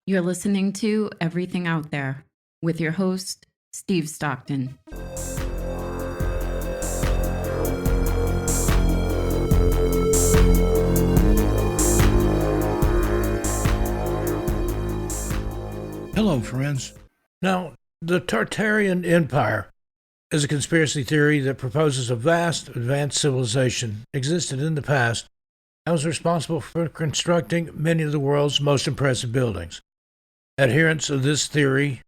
You're listening to Everything Out There with your host, Steve Stockton. Hello, friends. Now, the Tartarian Empire is a conspiracy theory that proposes a vast, advanced civilization existed in the past and was responsible for constructing many of the world's most impressive buildings. Adherents of this theory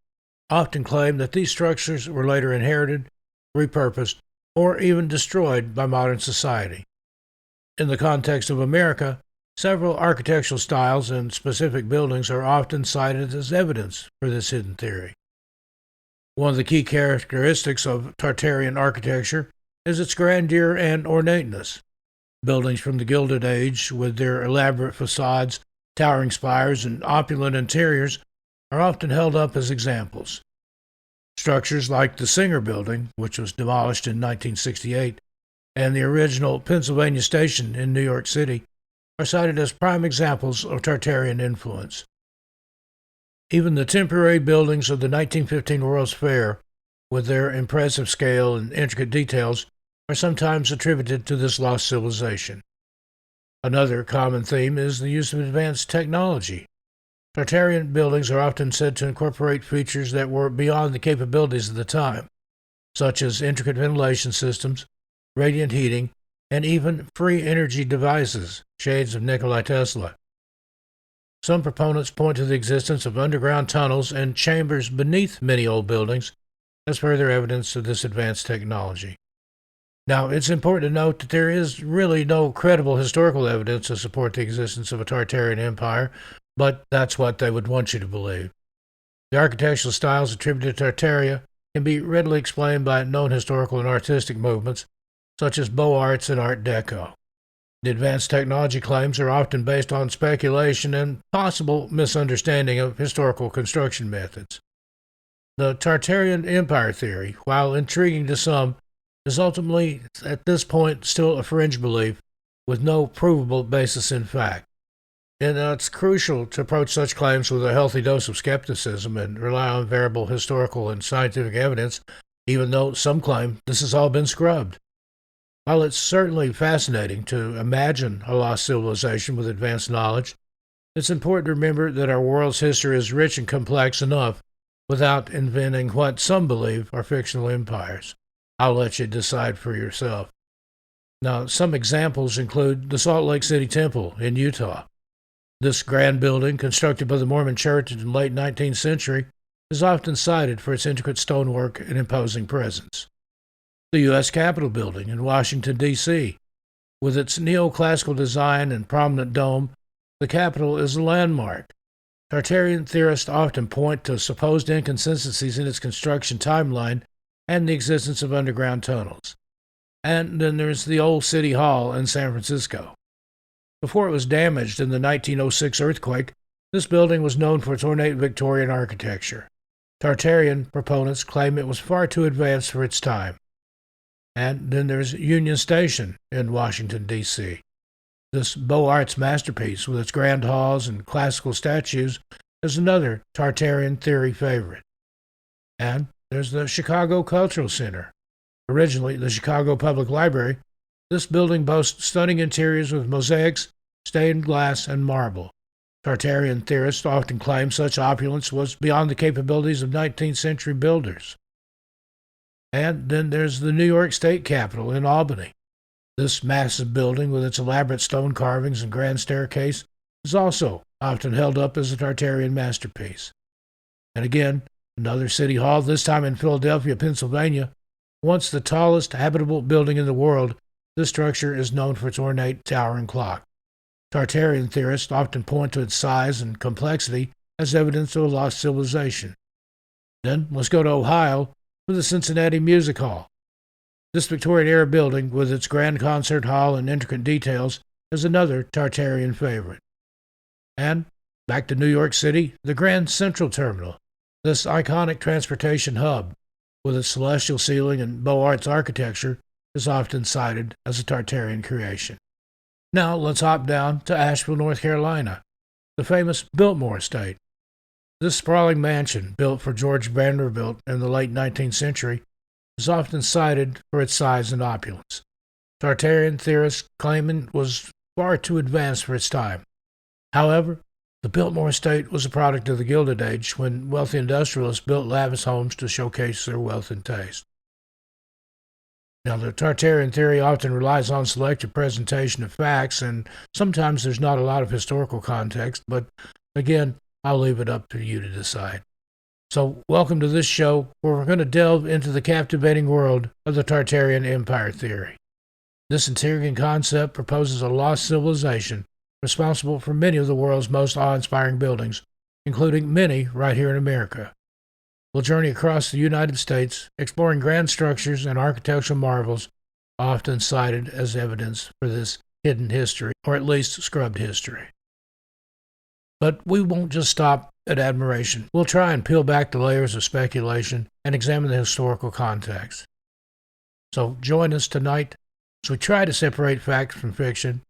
often claim that these structures were later inherited, repurposed, or even destroyed by modern society. In the context of America, several architectural styles and specific buildings are often cited as evidence for this hidden theory. One of the key characteristics of Tartarian architecture is its grandeur and ornateness. Buildings from the Gilded Age, with their elaborate facades, towering spires, and opulent interiors, are often held up as examples. Structures like the Singer Building, which was demolished in 1968, and the original Pennsylvania Station in New York City are cited as prime examples of Tartarian influence. Even the temporary buildings of the 1915 World's Fair, with their impressive scale and intricate details, are sometimes attributed to this lost civilization. Another common theme is the use of advanced technology. Tartarian buildings are often said to incorporate features that were beyond the capabilities of the time, such as intricate ventilation systems, radiant heating, and even free energy devices, shades of Nikola Tesla. Some proponents point to the existence of underground tunnels and chambers beneath many old buildings as further evidence of this advanced technology. Now, it's important to note that there is really no credible historical evidence to support the existence of a Tartarian empire, but that's what they would want you to believe. The architectural styles attributed to Tartaria can be readily explained by known historical and artistic movements, such as Beaux Arts and Art Deco. The advanced technology claims are often based on speculation and possible misunderstanding of historical construction methods. The Tartarian Empire theory, while intriguing to some, is ultimately, at this point, still a fringe belief with no provable basis in fact. And it's crucial to approach such claims with a healthy dose of skepticism and rely on variable historical and scientific evidence, even though some claim this has all been scrubbed. While it's certainly fascinating to imagine a lost civilization with advanced knowledge, it's important to remember that our world's history is rich and complex enough without inventing what some believe are fictional empires. I'll let you decide for yourself. Now, some examples include the Salt Lake City Temple in Utah. This grand building, constructed by the Mormon Church in the late 19th century, is often cited for its intricate stonework and imposing presence. The U.S. Capitol Building in Washington, D.C. With its neoclassical design and prominent dome, the Capitol is a landmark. Tartarian theorists often point to supposed inconsistencies in its construction timeline and the existence of underground tunnels. And then there's the old City Hall in San Francisco. Before it was damaged in the 1906 earthquake, this building was known for its ornate Victorian architecture. Tartarian proponents claim it was far too advanced for its time. And then there's Union Station in Washington, D.C. This Beaux Arts masterpiece with its grand halls and classical statues is another Tartarian theory favorite. And there's the Chicago Cultural Center. Originally the Chicago Public Library, this building boasts stunning interiors with mosaics, stained glass, and marble. Tartarian theorists often claim such opulence was beyond the capabilities of 19th century builders. And then there's the New York State Capitol in Albany. This massive building with its elaborate stone carvings and grand staircase is also often held up as a Tartarian masterpiece. And again, another city hall, this time in Philadelphia, Pennsylvania. Once the tallest habitable building in the world, this structure is known for its ornate towering clock. Tartarian theorists often point to its size and complexity as evidence of a lost civilization. Then let's go to Ohio for the Cincinnati Music Hall. This Victorian-era building, with its grand concert hall and intricate details, is another Tartarian favorite. And back to New York City, the Grand Central Terminal. This iconic transportation hub, with its celestial ceiling and Beaux Arts architecture, is often cited as a Tartarian creation. Now let's hop down to Asheville, North Carolina, the famous Biltmore Estate. This sprawling mansion, built for George Vanderbilt in the late 19th century, is often cited for its size and opulence. Tartarian theorists claim it was far too advanced for its time. However, the Biltmore estate was a product of the Gilded Age when wealthy industrialists built lavish homes to showcase their wealth and taste. Now, the Tartarian theory often relies on selective presentation of facts, and sometimes there's not a lot of historical context, but again, I'll leave it up to you to decide. So, welcome to this show where we're going to delve into the captivating world of the Tartarian Empire theory. This intriguing concept proposes a lost civilization responsible for many of the world's most awe-inspiring buildings, including many right here in America. We'll journey across the United States, exploring grand structures and architectural marvels often cited as evidence for this hidden history, or at least scrubbed history. But we won't just stop at admiration. We'll try and peel back the layers of speculation and examine the historical context. So join us tonight as we try to separate fact from fiction,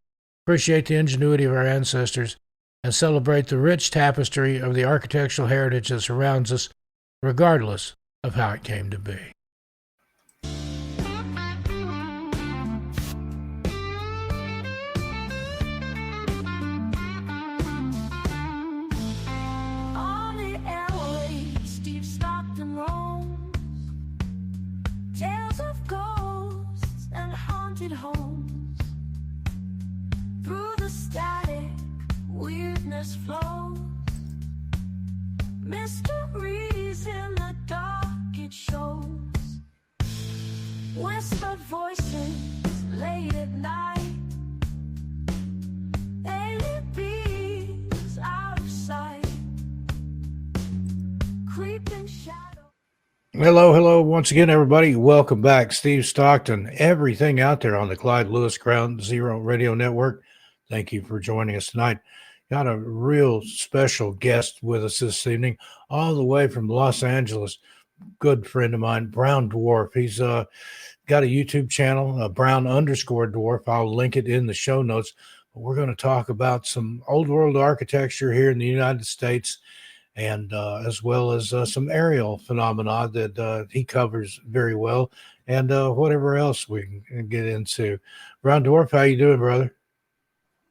appreciate the ingenuity of our ancestors, and celebrate the rich tapestry of the architectural heritage that surrounds us, regardless of how it came to be. On the airways, Steve Stockton roams, tales of ghosts and haunted homes. Through the static, weirdness flows. Mysteries in the dark it shows. Whispered voices late at night. Alien beings out of sight. Creeping shadow. Hello, once again, everybody. Welcome back. Steve Stockton, everything out there on the Clyde Lewis Ground Zero Radio Network. Thank you for joining us tonight. Got a real special guest with us this evening, all the way from Los Angeles. Good friend of mine, Brown Dwarf. He's got a YouTube channel, Brown_Dwarf. I'll link it in the show notes. But we're going to talk about some old world architecture here in the United States, and as well as some aerial phenomena that he covers very well, and whatever else we can get into. Brown Dwarf, how you doing, brother?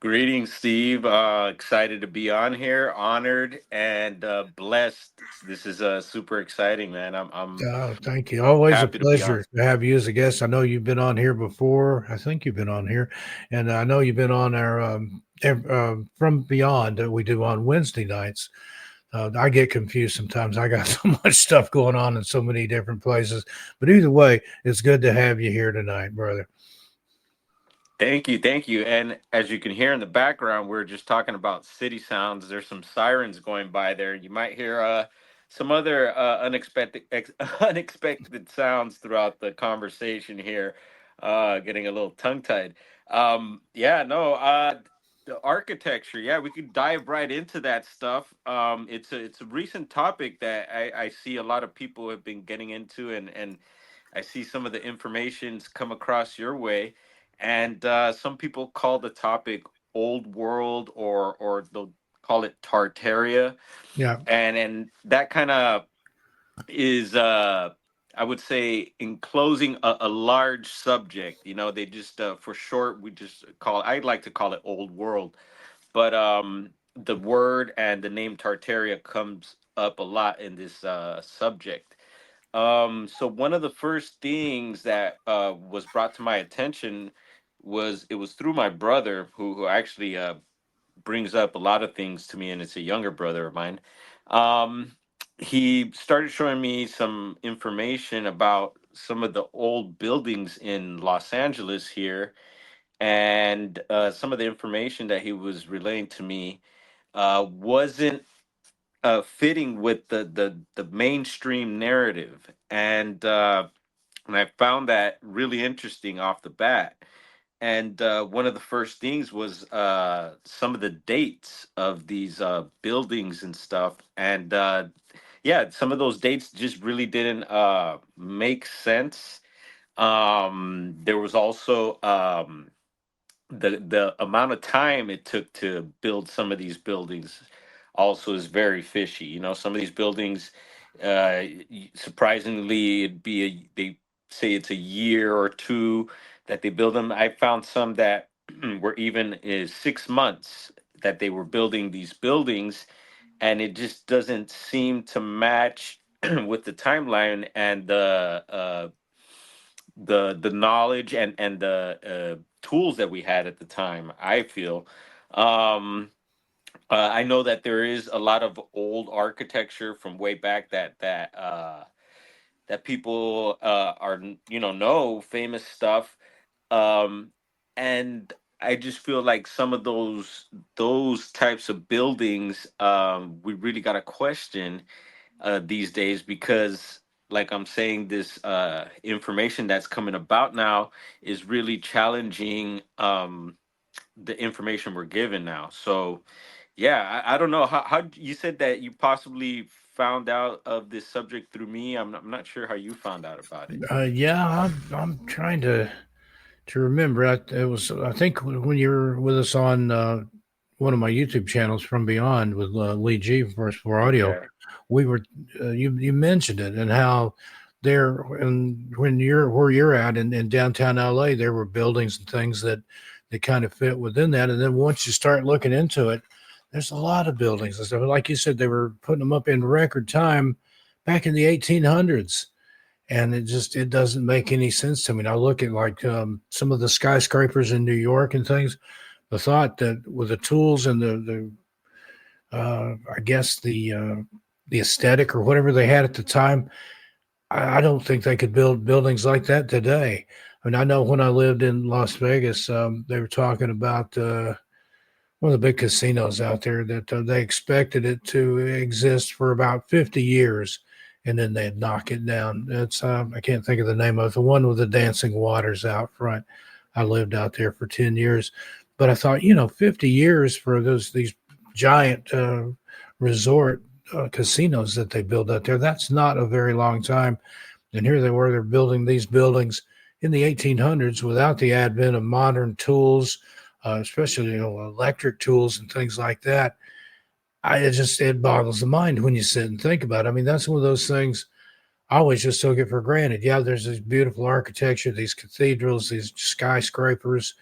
Greetings, Steve. Excited to be on here. Honored and blessed. This is super exciting, man. I'm Thank you. Always a happy to be on. pleasure to have you as a guest. I know you've been on here before. I think you've been on here, and I know you've been on our From Beyond that we do on Wednesday nights. I get confused sometimes. I got so much stuff going on in so many different places. But either way, it's good to have you here tonight, brother. Thank you, thank you. And as you can hear in the background, we're just talking about city sounds. There's some sirens going by there. You might hear some other unexpected sounds throughout the conversation here. Getting a little tongue tied. Yeah, no. The architecture, yeah, we could dive right into that stuff. It's a recent topic that I see a lot of people have been getting into, and I see some of the information's come across your way, and some people call the topic old world, or they'll call it Tartaria, Yeah. and that kind of is I would say enclosing a large subject. You know, they just for short we just call I'd like to call it old world, but the word and the name Tartaria comes up a lot in this subject. So one of the first things that was brought to my attention was it was through my brother who actually brings up a lot of things to me, and it's a younger brother of mine. Um, he started showing me some information about some of the old buildings in Los Angeles here, and some of the information that he was relaying to me wasn't fitting with the mainstream narrative, and I found that really interesting off the bat. And one of the first things was some of the dates of these buildings and stuff, and yeah, some of those dates just really didn't make sense. There was also the amount of time it took to build some of these buildings also is very fishy. You know, some of these buildings, surprisingly, they say it's a year or two that they build them. I found some that were even is 6 months that they were building these buildings, and it just doesn't seem to match with the timeline and the knowledge and the tools that we had at the time. I feel. Um, I know that there is a lot of old architecture from way back that people are know famous stuff, um, and I just feel like some of those types of buildings, we really got to question these days, because like I'm saying, this information that's coming about now is really challenging the information we're given now. So yeah, I don't know how you said that you possibly found out of this subject through me. I'm not sure how you found out about it. Yeah, I'm trying to remember. It was, I think, when you were with us on one of my YouTube channels, From Beyond, with Lee G from First Floor Audio. Yeah. We were you mentioned it, and how there, and when you're where you're at in downtown LA, there were buildings and things that kind of fit within that. And then once you start looking into it, there's a lot of buildings and stuff. Like you said, they were putting them up in record time back in the 1800s, and it doesn't make any sense to me. And I look at, like, some of the skyscrapers in New York and things. The thought that with the tools and the I guess the aesthetic or whatever they had at the time, I don't think they could build buildings like that today. I mean, I know when I lived in Las Vegas, they were talking about one of the big casinos out there, that they expected it to exist for about 50 years, and then they'd knock it down. It's I can't think of the name of it, the one with the dancing waters out front. I lived out there for 10 years, but I thought, 50 years for these giant resort casinos that they build out there, that's not a very long time. And here they were, they're building these buildings in the 1800s without the advent of modern tools, especially, electric tools and things like that. It boggles the mind when you sit and think about it. I mean, that's one of those things I always just took it for granted. Yeah, there's this beautiful architecture, these cathedrals, these skyscrapers,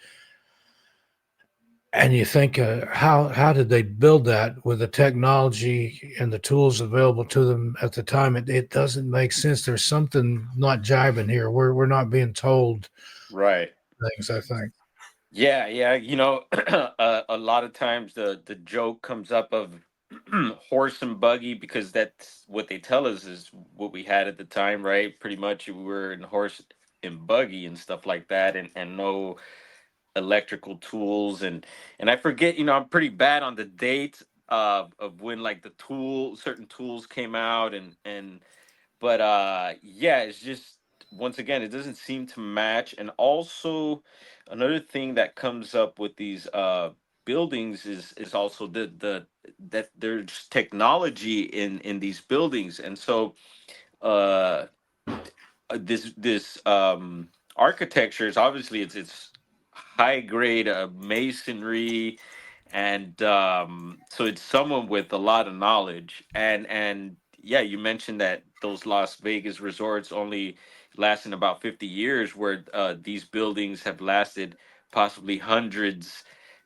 and you think, how did they build that with the technology and the tools available to them at the time? It doesn't make sense. There's something not jiving here. We're not being told Right. things, I think. Yeah, yeah. A lot of times the joke comes up of horse and buggy, because that's what they tell us is what we had at the time, right? Pretty much we were in horse and buggy and stuff like that, and no electrical tools, and I forget, I'm pretty bad on the date of when, like, certain tools came out, and but yeah, it's just, once again, it doesn't seem to match. And also, another thing that comes up with these buildings is also the that there's technology in these buildings. And so uh this architecture is obviously, it's high grade masonry, and so it's someone with a lot of knowledge. And yeah, you mentioned that those Las Vegas resorts only lasting about 50 years, where these buildings have lasted possibly hundreds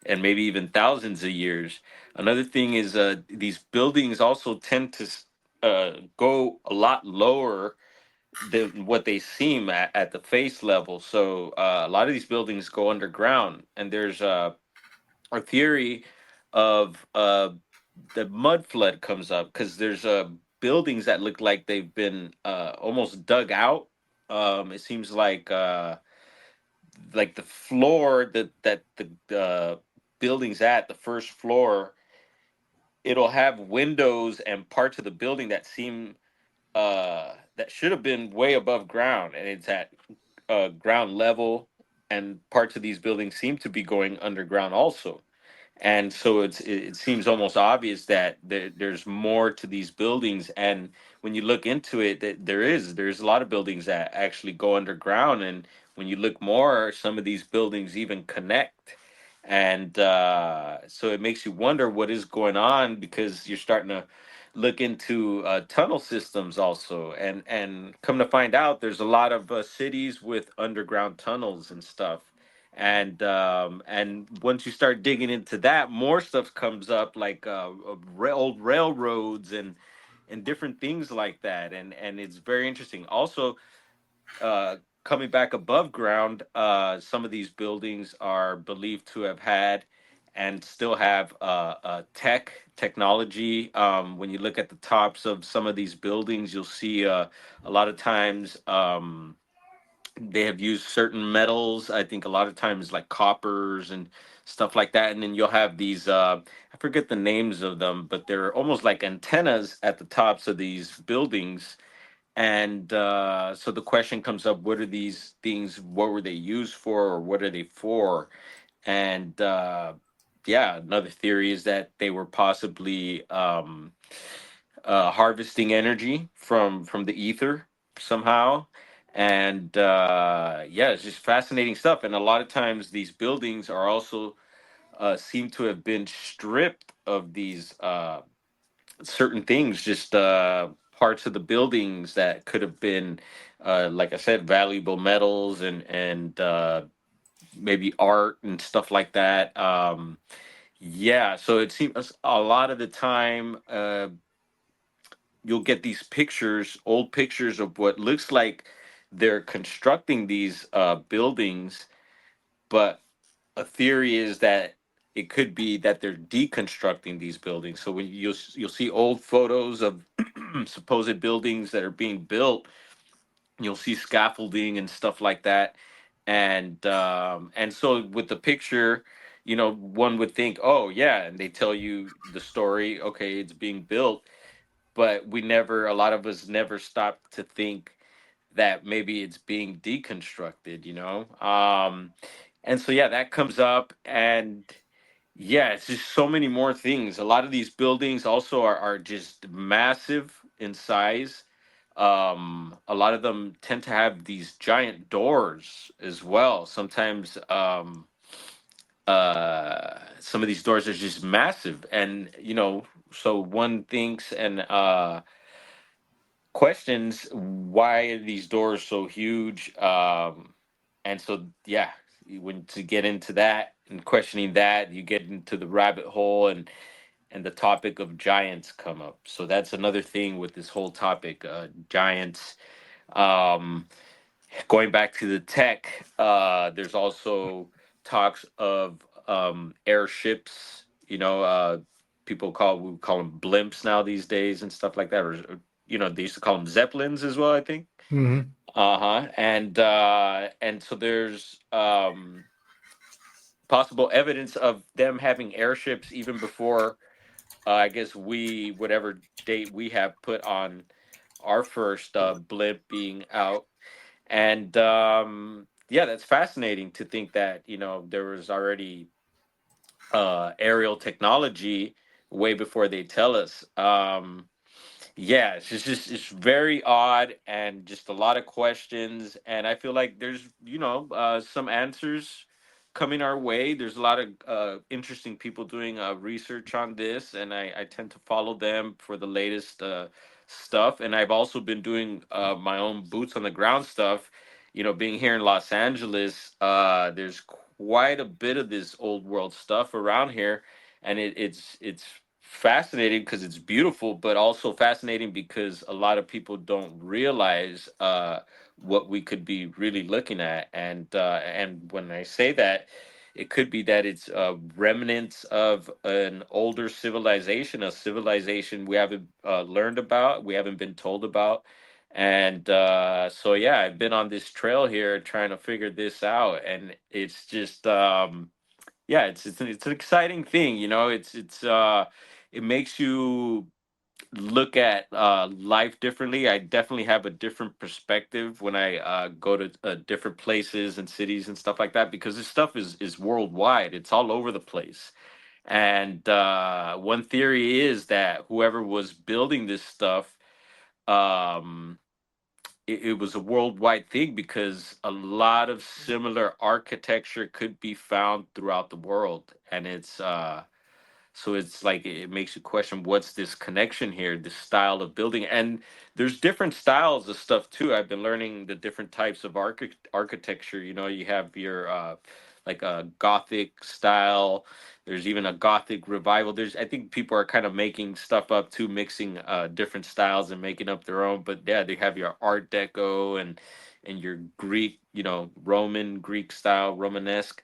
and maybe even thousands of years. Another thing is, these buildings also tend to go a lot lower than what they seem at the face level. So a lot of these buildings go underground, and there's a theory of the mud flood comes up, because there's buildings that look like they've been almost dug out. It seems like the floor that the buildings at the first floor, it'll have windows and parts of the building that seem that should have been way above ground, and it's at ground level, and parts of these buildings seem to be going underground also. And so it seems almost obvious that there's more to these buildings. And when you look into it, that there's a lot of buildings that actually go underground. And when you look more, some of these buildings even connect. And so it makes you wonder what is going on, because you're starting to look into tunnel systems also, and come to find out there's a lot of cities with underground tunnels and stuff. And once you start digging into that, more stuff comes up, like old railroads and different things like that. And it's very interesting also. uh, Coming back above ground, some of these buildings are believed to have had and still have technology. When you look at the tops of some of these buildings, you'll see a lot of times they have used certain metals. I think a lot of times like coppers and stuff like that. And then you'll have these, I forget the names of them, but they're almost like antennas at the tops of these buildings. And so the question comes up: what are these things? What were they used for, or what are they for? And yeah, another theory is that they were possibly harvesting energy from the ether somehow. And yeah, it's just fascinating stuff. And a lot of times, these buildings are also seem to have been stripped of these certain things, just parts of the buildings that could have been, like I said, valuable metals and maybe art and stuff like that. Yeah, so it seems a lot of the time you'll get these pictures, old pictures of what looks like they're constructing these buildings, but a theory is that it could be that they're deconstructing these buildings. So when you'll see old photos of supposed buildings that are being built, you'll see scaffolding and stuff like that. And so with the picture, one would think, oh yeah, and they tell you the story. Okay, it's being built, but a lot of us never stop to think that maybe it's being deconstructed. And so yeah, that comes up. And yeah, it's just so many more things. A lot of these buildings also are just massive in size. A lot of them tend to have these giant doors as well. Sometimes some of these doors are just massive. And so one thinks and questions, why are these doors so huge? And so yeah, when to get into that and questioning that, you get into the rabbit hole, and the topic of giants come up. So that's another thing with this whole topic, giants. um Going back to the tech, there's also talks of airships. People we call them blimps now these days and stuff like that. Or they used to call them zeppelins as well, I think. Hmm. Uh-huh. And so there's possible evidence of them having airships even before, I guess, whatever date we have put on our first blimp being out. And yeah, that's fascinating to think that there was already aerial technology way before they tell us. Yeah, it's very odd, and just a lot of questions. And I feel like there's some answers coming our way. There's a lot of interesting people doing research on this, and I tend to follow them for the latest stuff. And I've also been doing my own boots on the ground stuff. Being here in Los Angeles, there's quite a bit of this old world stuff around here, and it's fascinating because it's beautiful, but also fascinating because a lot of people don't realize what we could be really looking at. And when I say that, it could be that it's remnants of an older civilization, a civilization we haven't learned about, we haven't been told about. And so yeah, I've been on this trail here trying to figure this out, and it's just yeah, it's an exciting thing. It makes you look at life differently. I definitely have a different perspective when I go to different places and cities and stuff like that, because this stuff is worldwide. It's all over the place. And one theory is that whoever was building this stuff, um, it was a worldwide thing because a lot of similar architecture could be found throughout the world, and so it's like it makes you question what's this connection here, this style of building. And there's different styles of stuff too. I've been learning the different types of architecture. You have your like a Gothic style. There's even a Gothic revival. I think people are kind of making stuff up too, mixing different styles and making up their own. But yeah, they have your Art Deco and your Greek, Roman Greek style, Romanesque.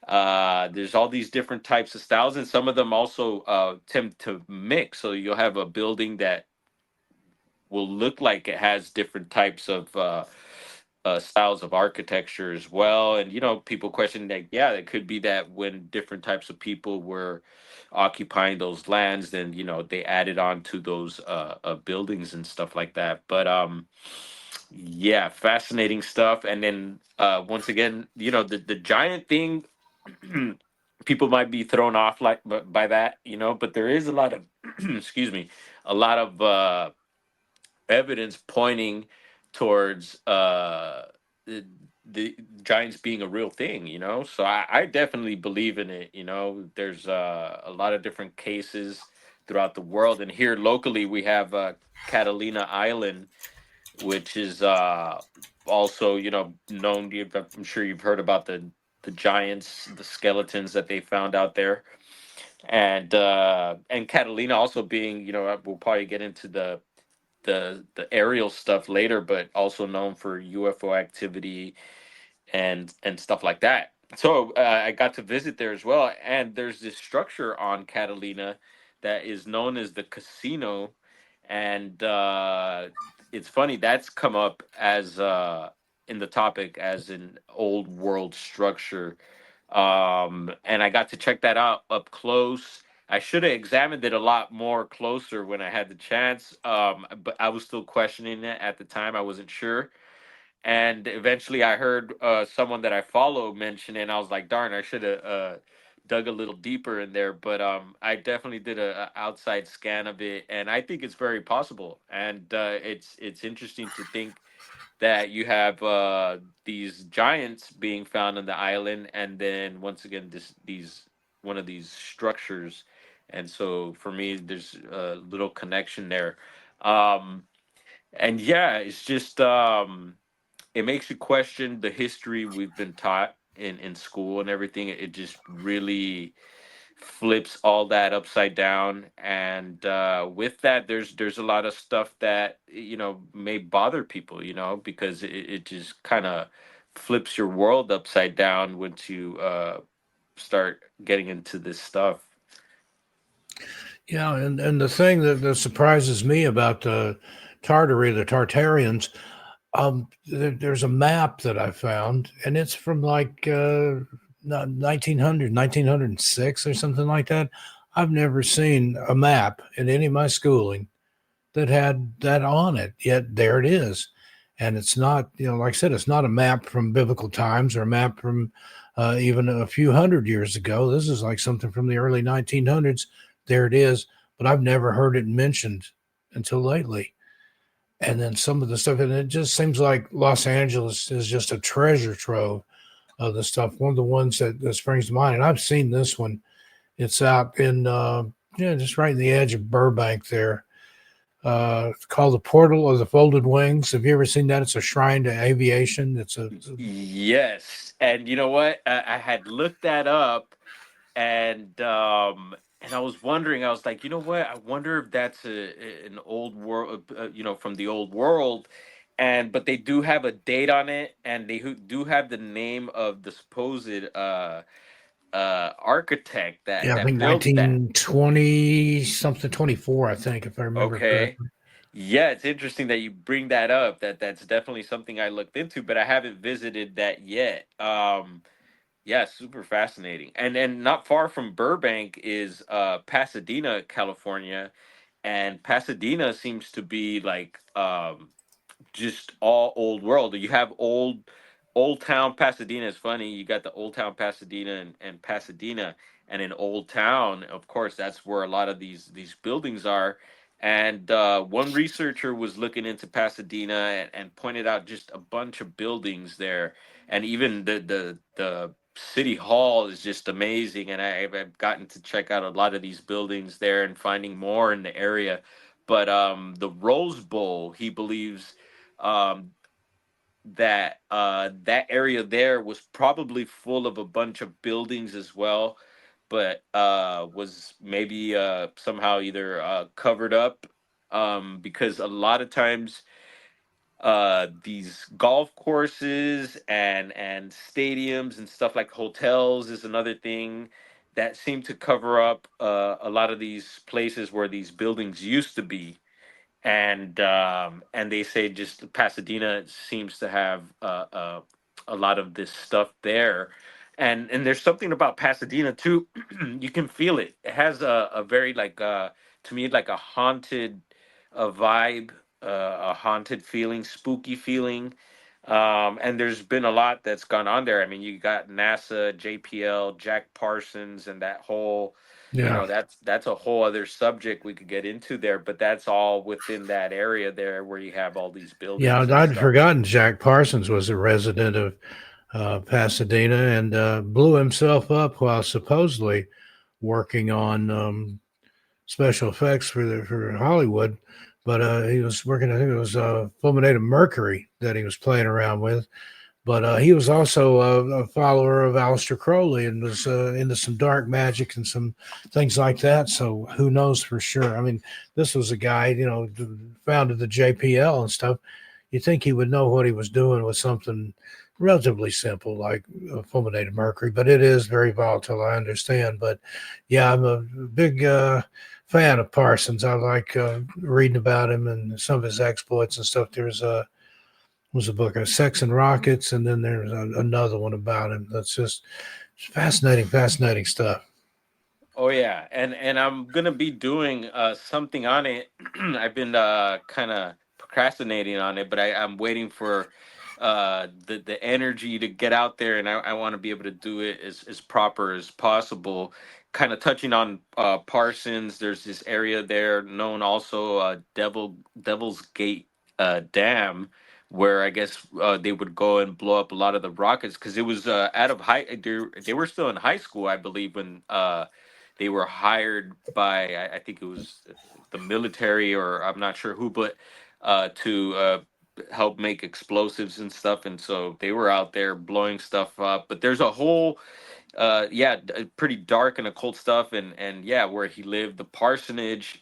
There's all these different types of styles, and some of them also tend to mix. So you'll have a building that will look like it has different types of styles of architecture as well. And people question that. Yeah, it could be that when different types of people were occupying those lands, then they added on to those buildings and stuff like that. But yeah, fascinating stuff. And then once again, the giant thing. People might be thrown off like by that, but there is a lot of excuse me, a lot of evidence pointing towards the, the giants being a real thing, so I definitely believe in it. There's a lot of different cases throughout the world, and here locally we have Catalina Island, which is also known. I'm sure you've heard about the giants, the skeletons that they found out there, and Catalina also being, we'll probably get into the aerial stuff later, but also known for UFO activity and stuff like that. So I got to visit there as well, and there's this structure on Catalina that is known as the casino, and it's funny that's come up as in the topic as an old world structure, and I got to check that out up close. I should have examined it a lot more closer when I had the chance, but I was still questioning it at the time. I wasn't sure, and eventually I heard someone that I follow mention it, and I was like, darn, I should have dug a little deeper in there. But I definitely did a outside scan of it, and I think it's very possible. And it's interesting to think that you have these giants being found on the island, and then once again these one of these structures. And so for me, there's a little connection there. Um, and yeah, it's just it makes you question the history we've been taught in school and everything. It just really flips all that upside down, and with that, there's a lot of stuff that may bother people, because it just kind of flips your world upside down once you start getting into this stuff. Yeah, and the thing that surprises me about Tartary, the Tartarians, there's a map that I found, and it's from like 1900, or something like that. I've never seen a map in any of my schooling that had that on it, yet there it is. And it's not, like I said, it's not a map from biblical times or a map from even a few hundred years ago. This is like something from the early 1900s. There it is, but I've never heard it mentioned until lately. And then some of the stuff, and it just seems like Los Angeles is just a treasure trove of the stuff. One of the ones that springs to mind, and I've seen this one. It's out in, just right in the edge of Burbank there. It's called the Portal of the Folded Wings. Have you ever seen that? It's a shrine to aviation. Yes, and you know what? I had looked that up, and I was wondering. I was like, you know what? I wonder if that's an old world, from the old world. And but they do have a date on it, and they do have the name of the supposed architect Yeah, I that think built that. 1920 something, 24, I think, if I remember Okay. correctly. Yeah, it's interesting that you bring that up. That's definitely something I looked into, but I haven't visited that yet. Yeah, super fascinating. And not far from Burbank is Pasadena, California, and Pasadena seems to be like just all old world. You have old town Pasadena is funny. You got the old town Pasadena and Pasadena, and in old town, of course, that's where a lot of these buildings are. And one researcher was looking into Pasadena and pointed out just a bunch of buildings there, and even the city hall is just amazing. And I've gotten to check out a lot of these buildings there and finding more in the area. But the Rose Bowl, he believes um, that that area there was probably full of a bunch of buildings as well, but was maybe somehow either covered up, because a lot of times these golf courses and stadiums and stuff like hotels is another thing that seem to cover up a lot of these places where these buildings used to be. And they say just Pasadena seems to have a lot of this stuff there, and there's something about Pasadena too. You can feel it. It has a very like to me like a haunted vibe, a haunted feeling, spooky feeling. And there's been a lot that's gone on there. I mean, you got NASA, JPL, Jack Parsons, and that whole, Yeah. that's a whole other subject we could get into there, but that's all within that area there where you have all these Yeah, buildings and I'd stuff. forgotten Jack Parsons was a resident of Pasadena and blew himself up while supposedly working on special effects for Hollywood. But he was working, I think it was fulminated mercury that he was playing around with. But he was also a follower of Aleister Crowley and was into some dark magic and some things like that. So who knows for sure? I mean, this was a guy, founded the JPL and stuff. You think he would know what he was doing with something relatively simple like fulminated mercury, but it is very volatile. I understand. But yeah, I'm a big fan of Parsons. I like reading about him and some of his exploits and stuff. There's a was a book of Sex and Rockets, and then there's another one about him. That's just fascinating, fascinating stuff. Oh yeah, and I'm gonna be doing something on it. I've been kind of procrastinating on it, but I'm waiting for the energy to get out there, and I want to be able to do it as proper as possible. Kind of touching on Parsons. There's this area there known also Devil's Gate Dam, where I guess they would go and blow up a lot of the rockets because it was out of high. They were still in high school, I believe, when they were hired by I think it was the military, or I'm not sure who, but to help make explosives and stuff. And so they were out there blowing stuff up. But there's a whole pretty dark and occult stuff, and yeah, where he lived, the parsonage,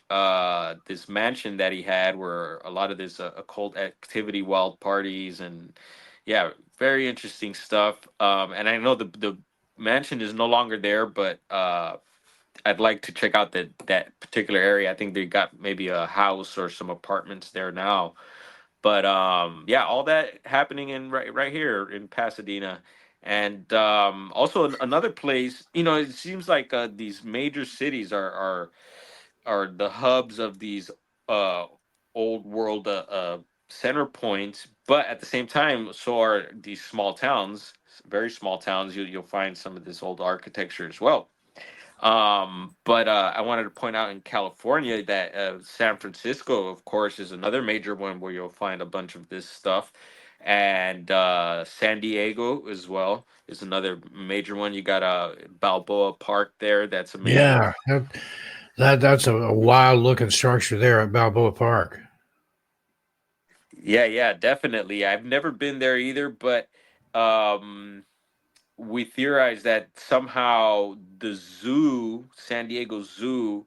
this mansion that he had, where a lot of this occult activity, wild parties, and yeah, very interesting stuff. And I know the mansion is no longer there, but I'd like to check out that particular area. I think they got maybe a house or some apartments there now. But yeah, all that happening in right here in Pasadena. And also another place, it seems like these major cities are the hubs of these uh old world center points, but at the same time so are these small towns, very small towns. You'll find some of this old architecture as well. But I wanted to point out in California that San Francisco, of course, is another major one where you'll find a bunch of this stuff. And San Diego as well is another major one. You got a Balboa Park there. That's a major one. Yeah, that's a wild looking structure there at Balboa Park. Yeah, yeah, definitely. I've never been there either, but um, we theorize that somehow the zoo, San Diego Zoo,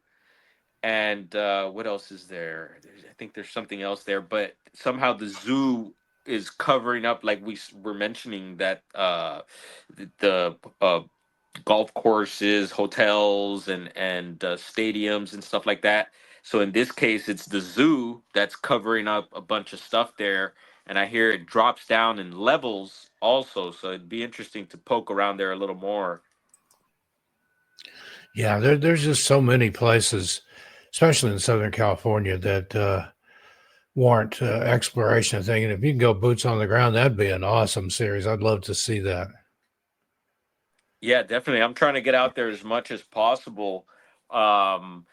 and what else is there? I think there's something else there, but somehow the zoo is covering up, like were mentioning that the golf courses, hotels, and stadiums and stuff like that. So in this case, it's the zoo that's covering up a bunch of stuff there, and I hear it drops down in levels also. So it'd be interesting to poke around there a little more. Yeah, there's just so many places, especially in Southern California, that warrant exploration. Thing, and if you can go boots on the ground, that'd be an awesome series. I'd love to see that. Yeah, definitely. I'm trying to get out there as much as possible. Um,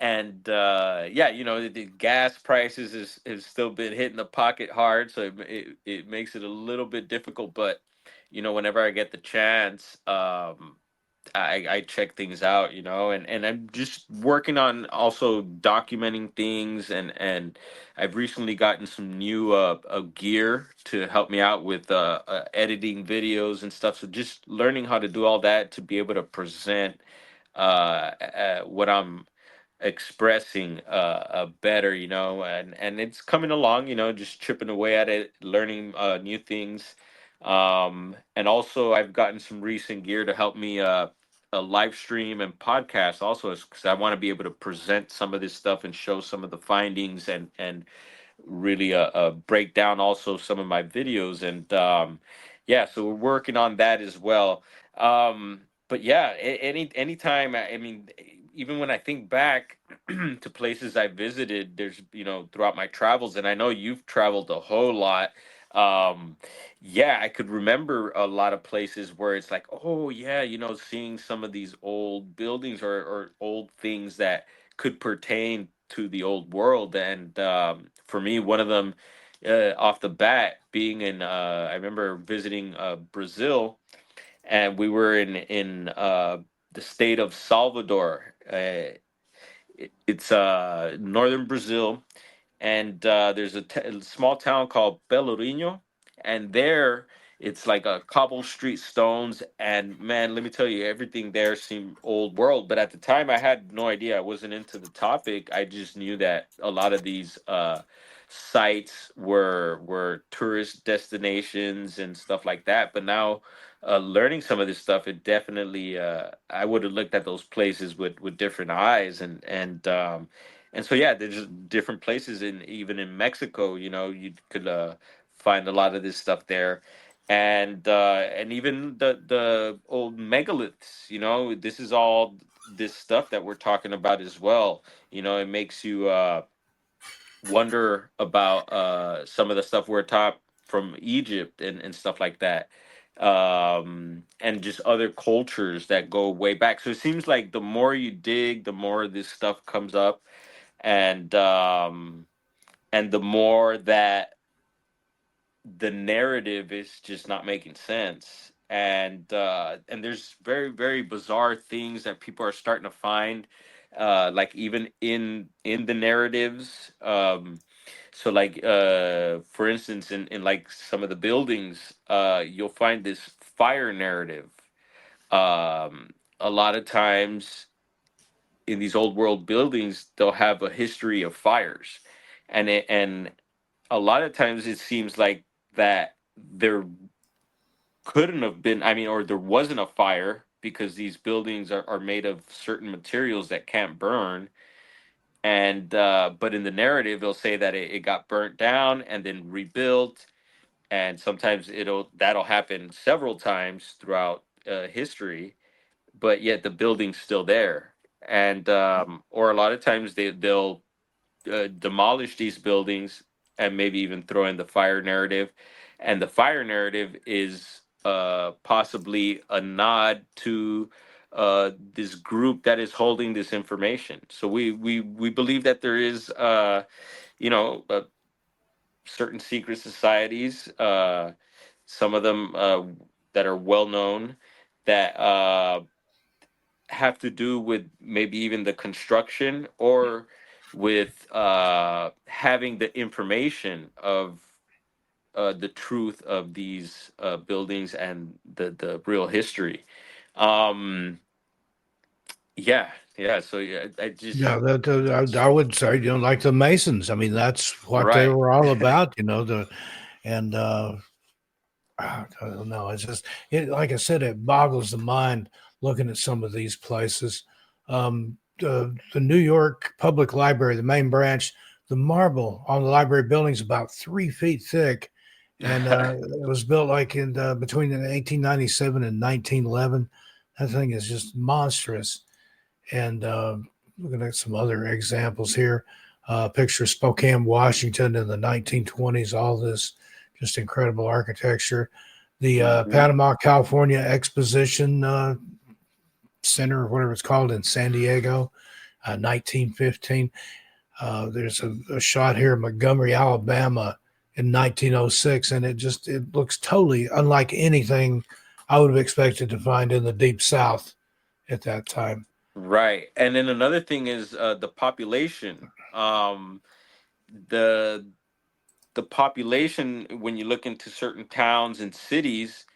And yeah, the gas prices has still been hitting the pocket hard, so it makes it a little bit difficult. But whenever I get the chance, I check things out, and I'm just working on also documenting things, and I've recently gotten some new gear to help me out with editing videos and stuff. So just learning how to do all that to be able to present what I'm expressing better, and it's coming along, just chipping away at it, learning new things. And also I've gotten some recent gear to help me live stream and podcast also, because I want to be able to present some of this stuff and show some of the findings, and really break down also some of my videos. And yeah, so we're working on that as well. But yeah, anytime, I mean, even when I think back to places I visited, there's throughout my travels, and I know you've traveled a whole lot. um yeah, I could remember a lot of places where it's like, oh yeah, seeing some of these old buildings, or old things that could pertain to the old world. And for me, one of them, off the bat, being in I remember visiting Brazil, and we were in the state of Salvador. It's northern Brazil, and there's a small town called Pelourinho, and there it's like a cobble street stones. And man, let me tell you, everything there seemed old world. But at the time, I had no idea. I wasn't into the topic. I just knew that a lot of these sites were tourist destinations and stuff like that. But now, learning some of this stuff, it definitely, I would have looked at those places with different eyes. And so yeah, there's just different places, in even in Mexico, you could find a lot of this stuff there. And even the old megaliths, this is all this stuff that we're talking about as well. It makes you wonder about some of the stuff we're taught from Egypt, and stuff like that. And just other cultures that go way back. So it seems like the more you dig, the more this stuff comes up. And the more that the narrative is just not making sense. And there's very, very bizarre things that people are starting to find, like even in the narratives. So like, for instance, in like some of the buildings, you'll find this fire narrative. A lot of times in these old world buildings, they'll have a history of fires. And a lot of times it seems like that there couldn't have been, I mean, or there wasn't a fire, because these buildings are made of certain materials that can't burn. And but in the narrative, they'll say that it got burnt down and then rebuilt. And sometimes that'll happen several times throughout history, but yet the building's still there. And or a lot of times they'll demolish these buildings, and maybe even throw in the fire narrative. And the fire narrative is possibly a nod to this group that is holding this information. So we believe that there is, you know uh, certain secret societies, some of them that are well known, that have to do with maybe even the construction, or with having the information of the truth of these buildings, and the real history. Um, yeah, yeah. So yeah, I Yeah, just I would say, like the Masons. I mean, that's what they right. were all about. And I don't know. It's just, like I said, it boggles the mind looking at some of these places. The New York Public Library, the main branch, the marble on the library building is about 3 feet thick, and it was built like in between 1897 and 1911. That thing is just monstrous. And looking at some other examples here, picture of Spokane, Washington in the 1920s, all this just incredible architecture. The Mhm. Panama, California Exposition Center, or whatever it's called, in San Diego. 1915. There's a shot here in Montgomery, Alabama in 1906, and it looks totally unlike anything I would have expected to find in the deep South at that time. Right. And then another thing is the population. The the population when you look into certain towns and cities,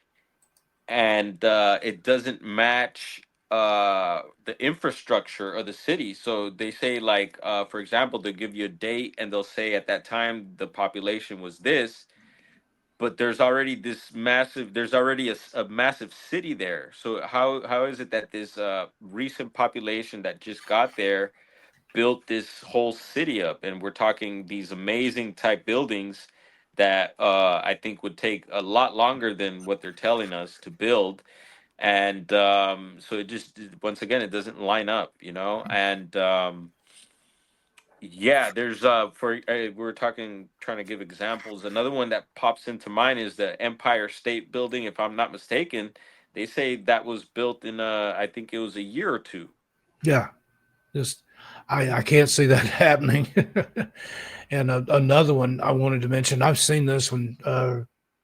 and it doesn't match the infrastructure of the city. So they say, like, for example, they'll give you a date and they'll say at that time the population was this, but there's already a massive city there. So how is it that this recent population that just got there built this whole city up? And we're talking these amazing type buildings that I think would take a lot longer than what they're telling us to build. And so it just, once again, it doesn't line up, and yeah, there's for we're talking, trying to give examples. Another one that pops into mind is the Empire State Building. If I'm not mistaken, they say that was built in I think it was a year or two. Yeah, just I can't see that happening. And another one I wanted to mention, I've seen this one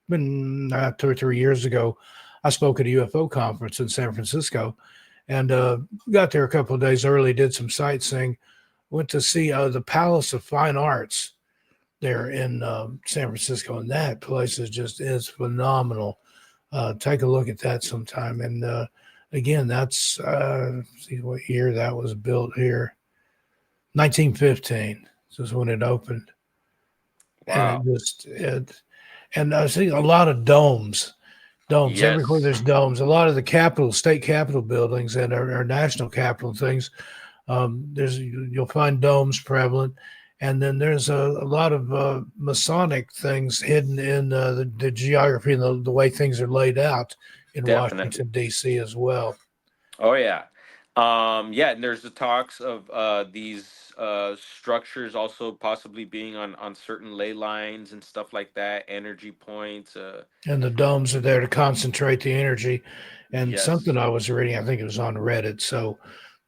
been 2 or 3 years ago. I spoke at a UFO conference in San Francisco, and got there a couple of days early, did some sightseeing, went to see the Palace of Fine Arts there in San Francisco, and that place is phenomenal. Take a look at that sometime. And again, that's see what year that was built here. 1915. This is when it opened, and Wow. and I see a lot of domes everywhere. Yes, There's domes. A lot of the capital, state capitol buildings, and our national capital things. You'll find domes prevalent, and then there's a lot of Masonic things hidden in the geography and the way things are laid out in definitely. Washington D.C. as well. Oh yeah. Yeah, and there's the talks of these structures also possibly being on certain ley lines and stuff like that, energy points. And the domes are there to concentrate the energy. And something Yes, I was reading, I think it was on Reddit, so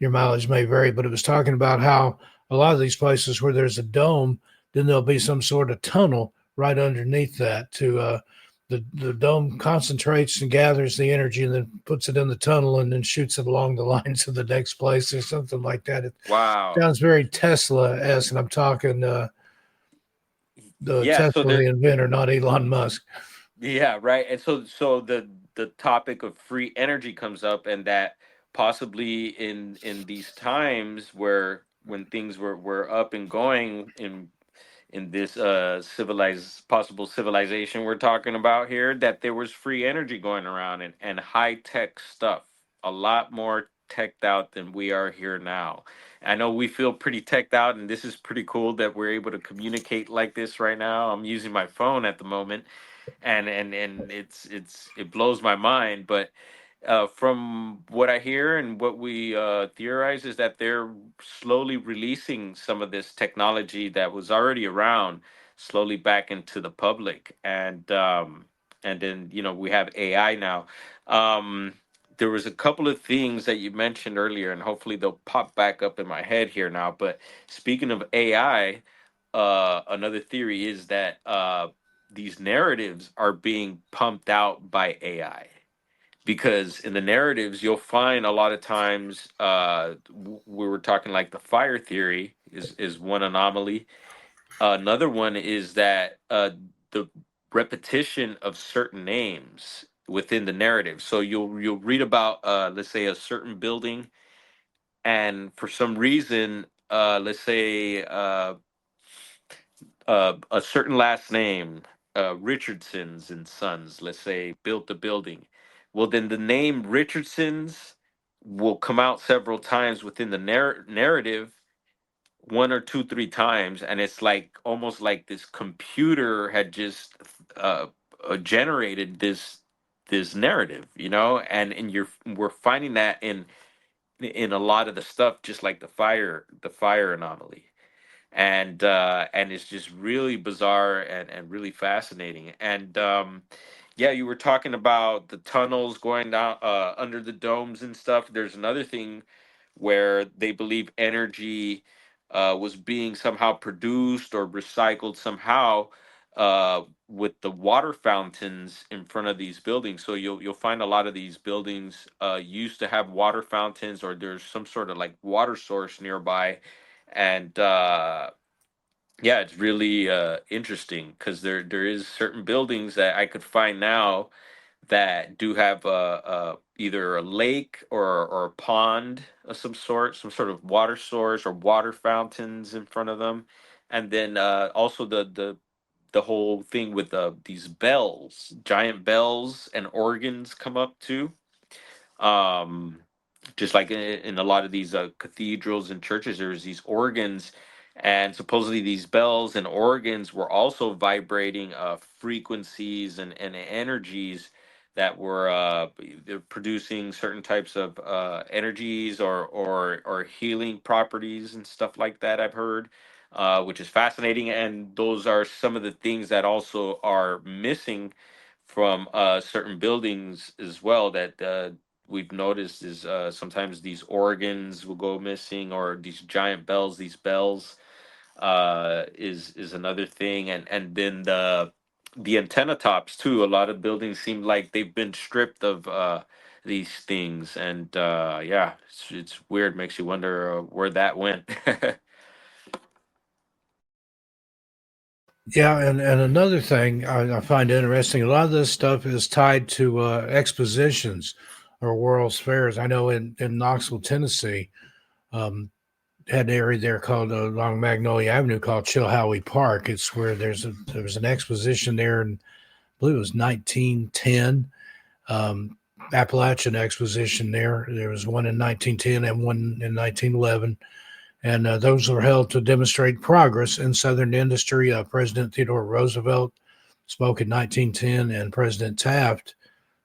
your mileage may vary, but it was talking about how a lot of these places where there's a dome, then there'll be some sort of tunnel right underneath that to the dome concentrates and gathers the energy and then puts it in the tunnel and then shoots it along the lines of the next place or something like that. It wow. sounds very Tesla-esque, and I'm talking the Yeah, so Tesla, there, the inventor, not Elon Musk. yeah, right. And so the topic of free energy comes up, and that possibly in these times where when things were up and going in this civilized possible civilization we're talking about here, that there was free energy going around, and high tech stuff, a lot more teched out than we are here now. I know we feel pretty teched out, and this is pretty cool that we're able to communicate like this right now. I'm using my phone at the moment, and it blows my mind. But from what I hear and what we theorize is that they're slowly releasing some of this technology that was already around slowly back into the public, and then we have AI now. Um, there was a couple of things that you mentioned earlier, and hopefully they'll pop back up in my head here now. But speaking of AI, another theory is that these narratives are being pumped out by AI, because in the narratives you'll find a lot of times we were talking like the fire theory is one anomaly. Another one is that the repetition of certain names within the narrative. So you'll read about let's say a certain building, and for some reason let's say a certain last name, Richardson's and Sons, let's say, built the building. Well, then the name Richardson's will come out several times within the narrative, one or two, three times, and it's like almost like this computer had just uh, generated this narrative, and we're finding that in a lot of the stuff, just like the fire anomaly, and it's just really bizarre and really fascinating. And yeah, you were talking about the tunnels going down under the domes and stuff. There's another thing where they believe energy was being somehow produced or recycled somehow with the water fountains in front of these buildings. So you'll find a lot of these buildings used to have water fountains, or there's some sort of like water source nearby, and yeah, it's really interesting because there is certain buildings that I could find now that do have either a lake or a pond of some sort of water source or water fountains in front of them, and then also the whole thing with these bells, giant bells and organs come up too. Um, just like in a lot of these cathedrals and churches, there's these organs, and supposedly these bells and organs were also vibrating frequencies and energies that were they're producing certain types of energies or healing properties and stuff like that. I've heard, which is fascinating, and those are some of the things that also are missing from certain buildings as well. That we've noticed is sometimes these organs will go missing, or these giant bells. These bells is another thing, and then the antenna tops too. A lot of buildings seem like they've been stripped of these things, and yeah, it's weird. Makes you wonder where that went. Yeah, and another thing I find interesting, a lot of this stuff is tied to expositions or World's Fairs. I know in Knoxville, Tennessee, um, had an area there called along Magnolia Avenue called Chilhowie Park. It's where there was an exposition there, and I believe it was 1910. Um, Appalachian exposition there. There was one in 1910 and one in 1911, and those were held to demonstrate progress in Southern industry. President Theodore Roosevelt spoke in 1910, and President Taft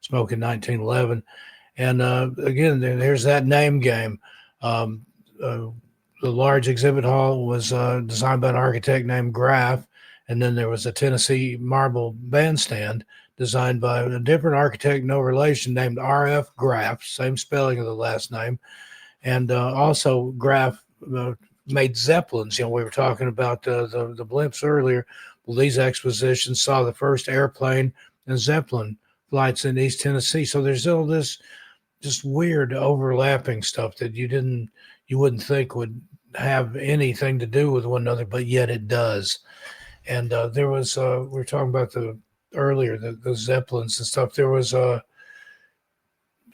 spoke in 1911. And again, there's that name game. Um, uh, the large exhibit hall was designed by an architect named Graff, and then there was a Tennessee marble bandstand designed by a different architect, no relation, named R.F. Graff, same spelling of the last name, and also Graff uh, made zeppelins. You know, we were talking about the blimps earlier. Well, these expositions saw the first airplane and zeppelin flights in East Tennessee. So there's all this just weird overlapping stuff that you wouldn't think would have anything to do with one another, but yet it does. And there was we were talking about the earlier the zeppelins and stuff. There was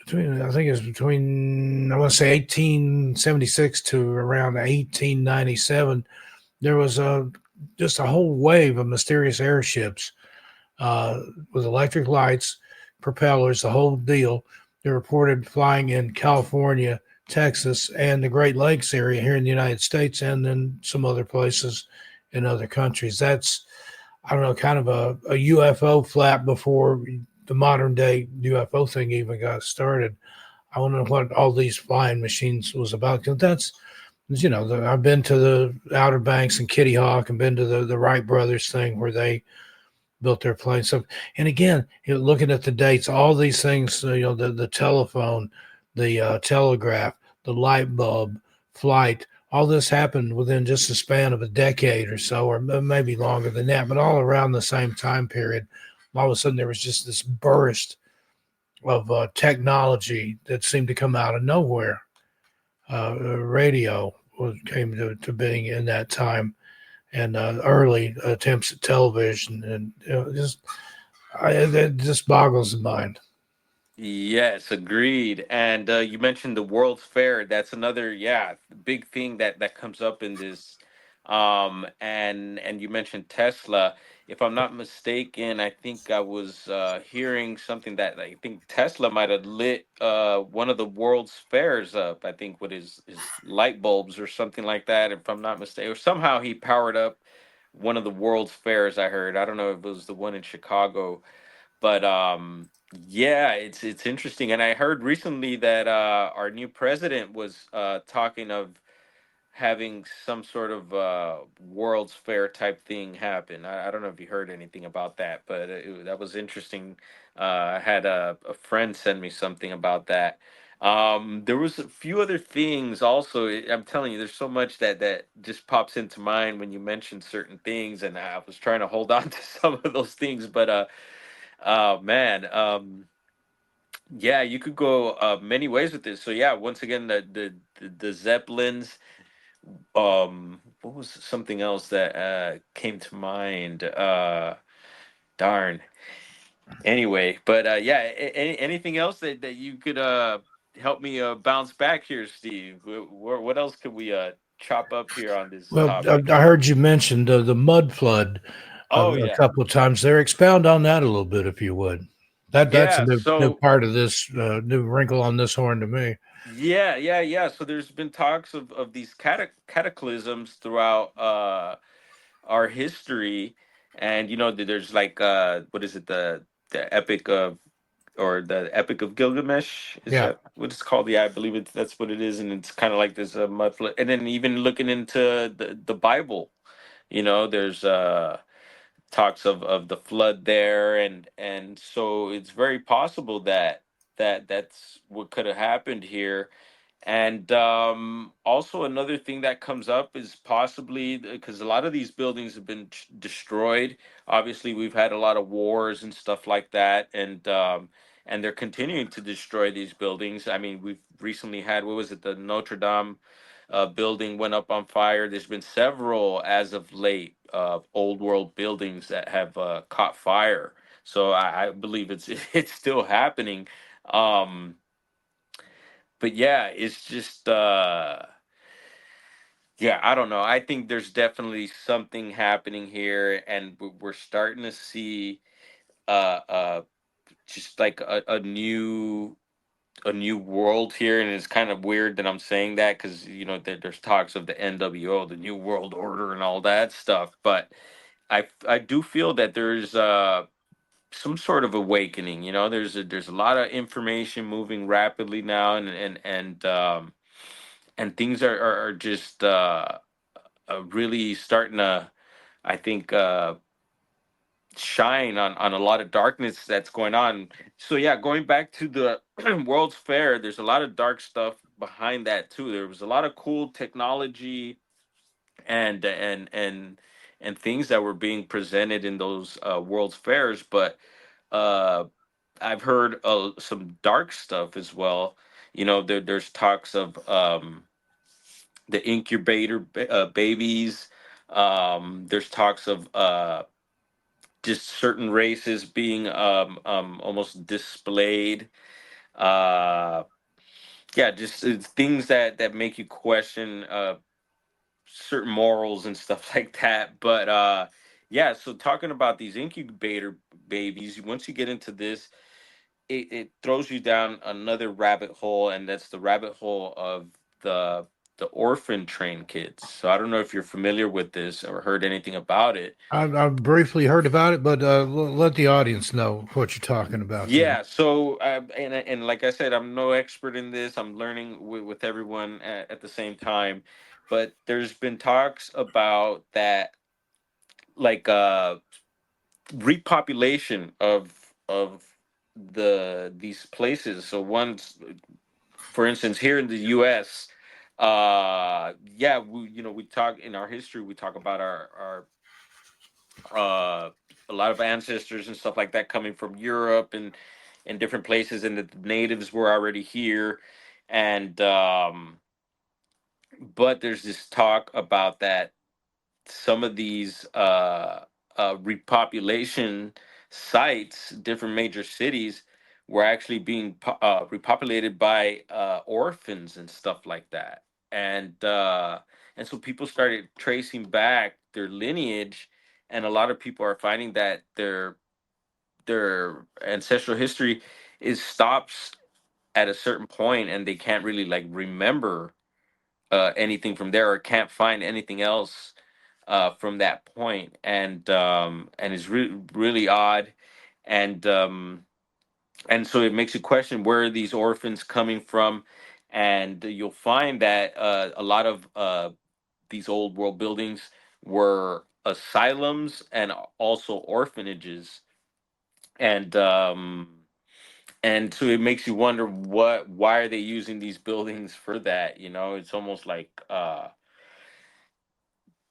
between I think it was between I want to say 1876 to around 1897. There was just a whole wave of mysterious airships uh, with electric lights, propellers, the whole deal. They're reported flying in California, Texas, and the Great Lakes area here in the United States, and then some other places in other countries. That's, I don't know, kind of a UFO flap before the modern day UFO thing even got started. I wonder what all these flying machines was about. Because that's, you know, I've been to the Outer Banks and Kitty Hawk and been to the Wright brothers thing where they built their plane. So, and again, looking at the dates, all these things, you know, the telephone, the telegraph, the light bulb, flight, all this happened within just a span of a decade or so, or maybe longer than that, but all around the same time period. All of a sudden, there was just this burst of technology that seemed to come out of nowhere. Radio came to being in that time, and early attempts at television, and it just boggles the mind. Yes, agreed. And you mentioned the World's Fair. That's another, yeah, big thing that comes up in this. And you mentioned Tesla. If I'm not mistaken, I think I was hearing something that I think Tesla might have lit one of the World's Fairs up. I think with his light bulbs or something like that. If I'm not mistaken, or somehow he powered up one of the World's Fairs. I heard. I don't know if it was the one in Chicago, but yeah, it's interesting. And I heard recently that our new president was talking of having some sort of World's Fair type thing happen. I don't know if you heard anything about that, but that was interesting. I had a friend send me something about that. There was a few other things also. I'm telling you, there's so much that just pops into mind when you mention certain things, and I was trying to hold on to some of those things, but man, yeah, you could go many ways with this. So yeah, once again, the Zeppelins. What was something else that came to mind? Darn. Anyway, but yeah, anything else that you could help me bounce back here, Steve? What else could we chop up here on this Well, topic? I heard you mention the mud flood Oh a yeah, couple of times there. Expound on that a little bit, if you would. That's a yeah. new So part of this, new wrinkle on this horn to me. yeah. So there's been talks of these cataclysms throughout our history, and there's like what is it, the epic of or the Epic of Gilgamesh, is Yeah, that what it's called? Yeah, I believe that's what it is, and it's kind of like this mud flood. And then even looking into the Bible, there's talks of the flood there, and so it's very possible that's what could have happened here. And also another thing that comes up is possibly because a lot of these buildings have been destroyed. Obviously, we've had a lot of wars and stuff like that, and they're continuing to destroy these buildings. I mean, we've recently had, what was it, the Notre Dame building went up on fire. There's been several as of late old world buildings that have caught fire. So I believe it's it's still happening. Um, but yeah, it's just yeah, I don't know. I think there's definitely something happening here, and we're starting to see just like a new world here. And it's kind of weird that I'm saying that because there's talks of the NWO, the New World Order, and all that stuff. But I do feel that there's some sort of awakening. There's a lot of information moving rapidly now, and things are just really starting to, I think, shine on a lot of darkness that's going on. So yeah, going back to the World's Fair, there's a lot of dark stuff behind that too. There was a lot of cool technology and things that were being presented in those World's Fairs, but uh, I've heard some dark stuff as well. There's talks of the incubator babies. There's talks of just certain races being almost displayed. Uh, yeah, just things that make you question certain morals and stuff like that. But yeah, so talking about these incubator babies, once you get into this, it throws you down another rabbit hole, and that's the rabbit hole of the the orphan train kids. So I don't know if you're familiar with this or heard anything about it. I've briefly heard about it, but let the audience know what you're talking about there. Yeah, so and like I said, I'm no expert in this. I'm learning with everyone at the same time, but there's been talks about that, like repopulation of these places. So once, for instance, here in the U.S., yeah, we talk in our history. We talk about our a lot of ancestors and stuff like that coming from Europe and different places, and the natives were already here, and but there's this talk about that some of these repopulation sites, different major cities, were actually being repopulated by orphans and stuff like that, and so people started tracing back their lineage, and a lot of people are finding that their ancestral history is stops at a certain point, and they can't really like remember anything from there, or can't find anything else from that point, and it's really odd, and and so it makes you question, where are these orphans coming from? And you'll find that a lot of these old world buildings were asylums and also orphanages, and And so it makes you wonder why are they using these buildings for that? It's almost like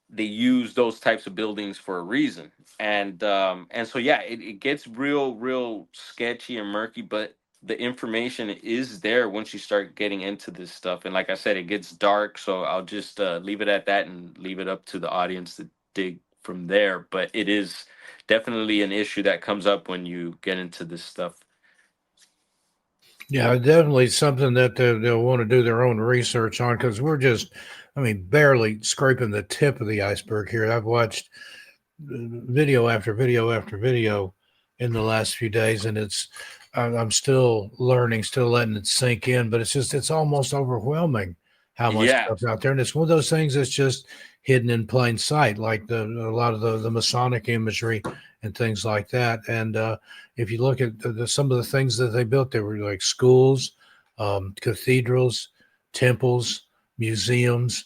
they use those types of buildings for a reason. And so yeah, it gets real sketchy and murky, but the information is there once you start getting into this stuff. And like I said, it gets dark, so I'll just leave it at that and leave it up to the audience to dig from there. But it is definitely an issue that comes up when you get into this stuff. Yeah, definitely something that they'll want to do their own research on because we're just, I mean, barely scraping the tip of the iceberg here. I've watched video after video after video in the last few days, and I'm still learning, still letting it sink in, but it's almost overwhelming how much Yeah, stuff's out there, and it's one of those things that's just hidden in plain sight, like a lot of the Masonic imagery and things like that. And if you look at some of the things that they built, they were like schools, cathedrals, temples, museums,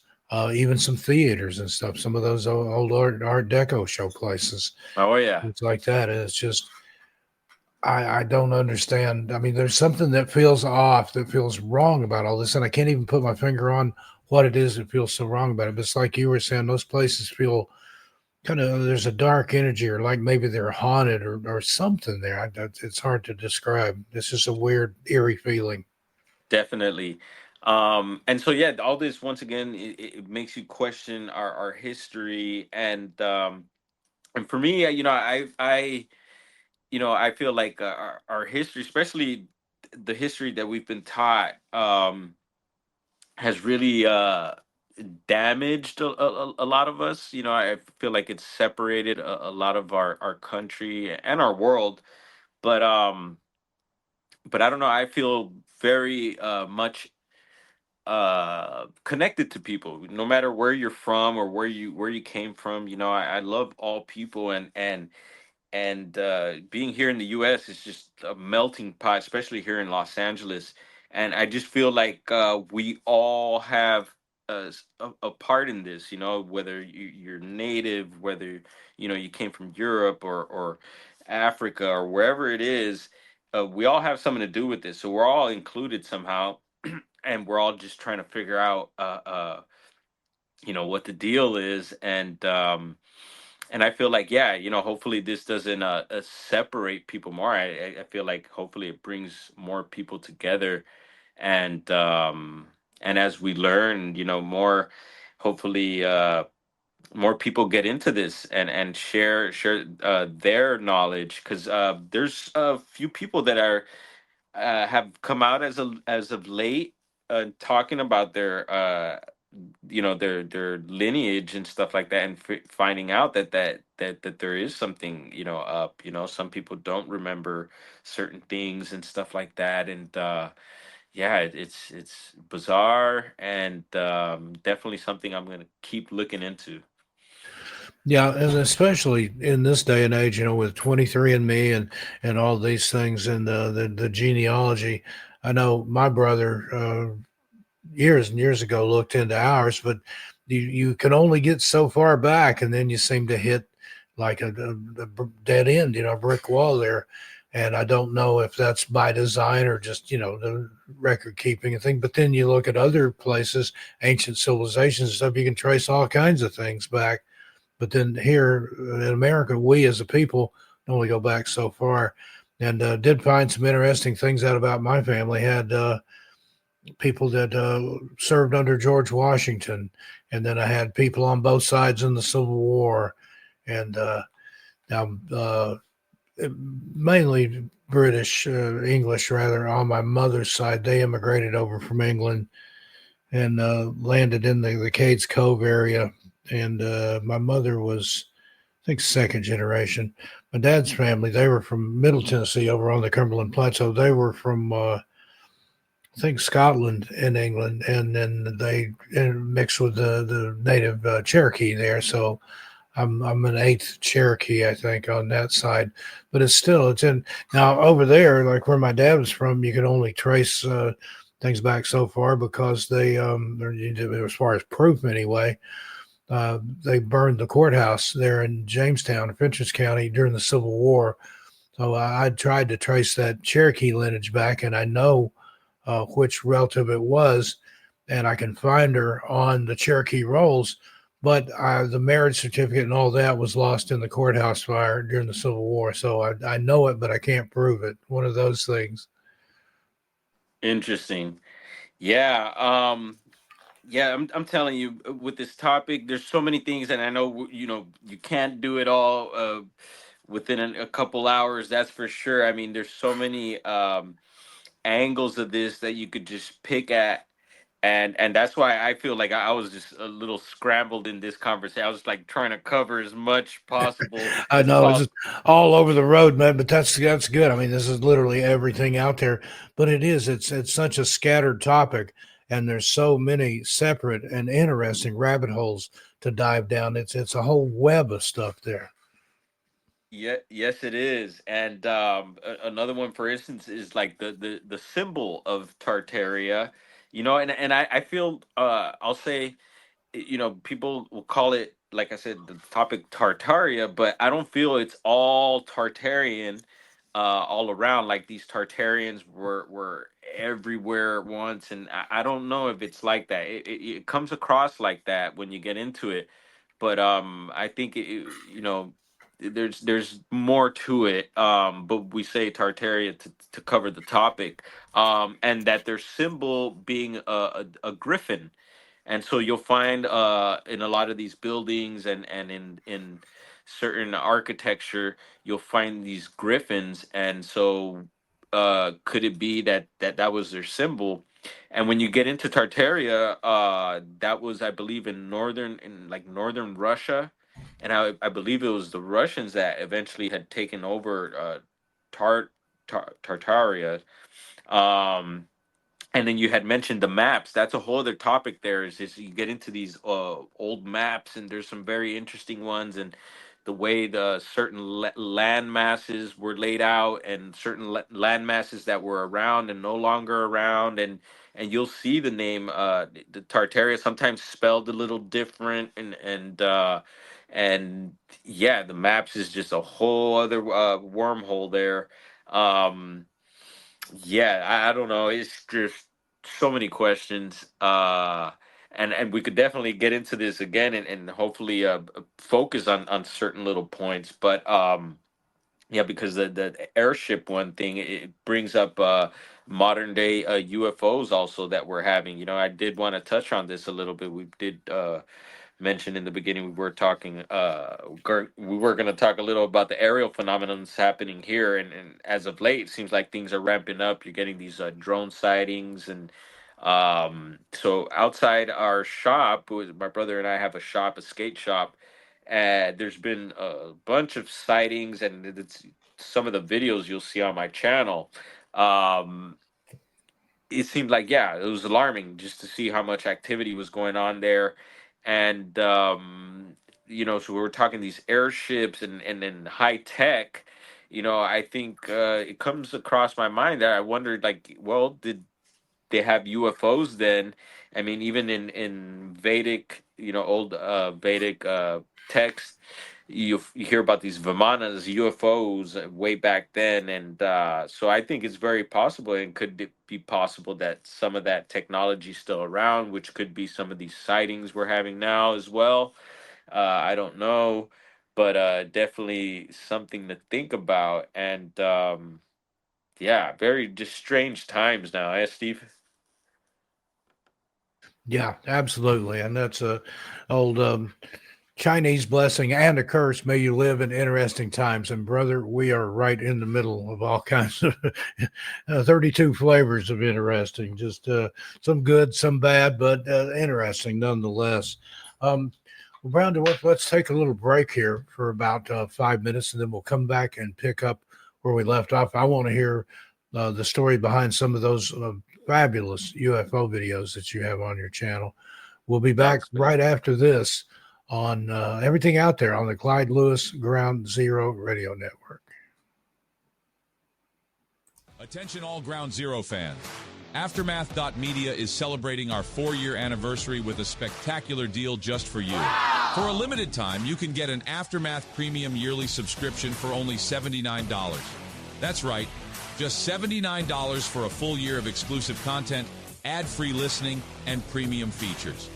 even some theaters and stuff. Some of those old art deco show places, oh yeah. things like that. And it's just I don't understand. I mean, there's something that feels off, that feels wrong about all this, and I can't even put my finger on what it is that feels so wrong about it. But it's like you were saying, those places feel kind of there's a dark energy, or like maybe they're haunted, or something there. It's hard to describe. It's just a weird, eerie feeling. Definitely. And so yeah, all this once again, it makes you question our history. And for me, I feel like our history, especially the history that we've been taught, has really damaged a lot of us. I feel like it's separated a lot of our country and our world. But I don't know, I feel very much connected to people, no matter where you're from or where you came from. I love all people, and being here in the US is just a melting pot, especially here in Los Angeles. And I just feel like we all have a part in this, whether you're native, whether you came from Europe or Africa or wherever it is. We all have something to do with this, so we're all included somehow. And we're all just trying to figure out what the deal is. And I feel like, yeah, hopefully this doesn't separate people more. I feel like hopefully it brings more people together. And as we learn, more, hopefully more people get into this and share their knowledge, because there's a few people that are have come out as of late, talking about their lineage and stuff like that, and finding out that there is something, up. Some people don't remember certain things and stuff like that. And yeah, it's bizarre, and definitely something I'm going to keep looking into. Yeah, and especially in this day and age, with 23andMe and all these things, and the genealogy. I know my brother years and years ago looked into ours, but you can only get so far back, and then you seem to hit like a dead end, a brick wall there. And I don't know if that's by design or just the record keeping and thing. But then you look at other places, ancient civilizations and stuff, you can trace all kinds of things back. But then here in America, we as a people only go back so far. And did find some interesting things out about my family. Had people that served under George Washington, and then I had people on both sides in the Civil War, and now mainly British, English rather, on my mother's side. They immigrated over from England and landed in the Cades Cove area. And my mother was, I think, second generation. My dad's family, they were from Middle Tennessee over on the Cumberland Plateau. They were from, I think, Scotland and England, and then they mixed with the native Cherokee there. So I'm an eighth Cherokee, I think, on that side. But it's in now over there, like where my dad was from. You can only trace things back so far because as far as proof anyway, they burned the courthouse there in Jamestown, Fentress County during the Civil War. So I tried to trace that Cherokee lineage back, and I know which relative it was, and I can find her on the Cherokee rolls. But the marriage certificate and all that was lost in the courthouse fire during the Civil War. So I know it, but I can't prove it. One of those things. Interesting. Yeah. Yeah, I'm telling you, with this topic, there's so many things, and I know you can't do it all within a couple hours. That's for sure. I mean, there's so many angles of this that you could just pick at, and that's why I feel like I was just a little scrambled in this conversation. I was like trying to cover as much possible I as know it's possible. just all over the road, man. But that's good. I mean, this is literally everything out there. But it's such a scattered topic, and there's so many separate and interesting rabbit holes to dive down. It's a whole web of stuff there. Yeah, yes, it is. And another one, for instance, is like the symbol of Tartaria. And I feel I'll say, people will call it, like I said, the topic Tartaria, but I don't feel it's all Tartarian all around. Like, these Tartarians were everywhere at once, and I don't know if it's like that. It comes across like that when you get into it, but I think there's more to it. But we say Tartaria to cover the topic, and that their symbol being a griffin. And so you'll find in a lot of these buildings, and in certain architecture, you'll find these griffins. And so could it be that was their symbol? And when you get into Tartaria, that was, I believe, in like northern Russia, and I believe it was the Russians that eventually had taken over Tartaria. Um, and then you had mentioned the maps. That's a whole other topic. There is you get into these old maps, and there's some very interesting ones, and the way the certain land masses were laid out, and certain land masses that were around and no longer around, and you'll see the name, the Tartaria, sometimes spelled a little different, and yeah, the maps is just a whole other wormhole there. Um, yeah, I don't know. It's just so many questions. And we could definitely get into this again, and hopefully focus on certain little points. But yeah, because the airship one thing, it brings up modern day UFOs also that we're having. I did want to touch on this a little bit. We did mentioned in the beginning, we were going to talk a little about the aerial phenomenon that's happening here, and as of late it seems like things are ramping up. You're getting these drone sightings, and so outside our shop, my brother and I have a skate shop, and there's been a bunch of sightings, and it's some of the videos you'll see on my channel. um it seemed like, yeah, it was alarming just to see how much activity was going on there. And so we were talking these airships, and then high tech. I think it comes across my mind that I wondered, like, well, did they have UFOs then? I mean, even in Vedic, old Vedic text, you hear about these Vimanas, UFOs, way back then, and so I think it's very possible, and could it be possible that some of that technology is still around, which could be some of these sightings we're having now as well. I don't know, but definitely something to think about, and yeah, very just strange times now, eh, Steve? Yeah, absolutely, and that's a old Chinese blessing and a curse. May you live in interesting times. And brother, we are right in the middle of all kinds of 32 flavors of interesting. Just some good, some bad, but interesting nonetheless. Well, Brandon, let's take a little break here for about 5 minutes, and then we'll come back and pick up where we left off. I want to hear the story behind some of those fabulous UFO videos that you have on your channel. We'll be back Sounds good. right after this on everything out there on the Clyde Lewis Ground Zero Radio Network. Attention all Ground Zero fans. Aftermath.media is celebrating our 4-year anniversary with a spectacular deal just for you. Wow! For a limited time, you can get an Aftermath Premium yearly subscription for only $79. That's right, just $79 for a full year of exclusive content, ad-free listening, and premium features.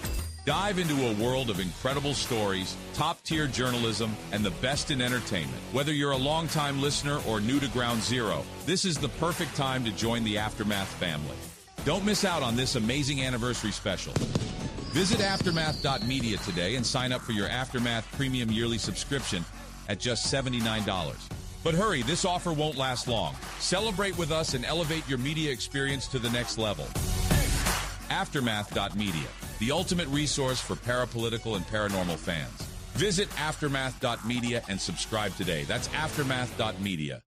Dive into a world of incredible stories, top-tier journalism, and the best in entertainment. Whether you're a longtime listener or new to Ground Zero, this is the perfect time to join the Aftermath family. Don't miss out on this amazing anniversary special. Visit aftermath.media today and sign up for your Aftermath premium yearly subscription at just $79. But hurry, this offer won't last long. Celebrate with us and elevate your media experience to the next level. Aftermath.media, the ultimate resource for parapolitical and paranormal fans. Visit aftermath.media and subscribe today. That's aftermath.media.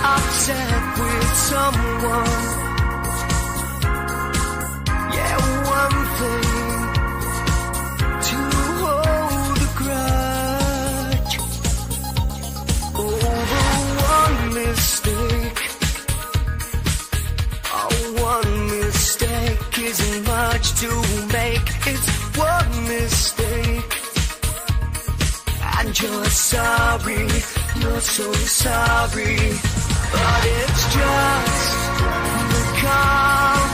upset with someone. Yeah, one thing to hold a grudge over one mistake. Oh, one mistake isn't much to make. It's one mistake. And you're sorry, you're so sorry, but it's just the calm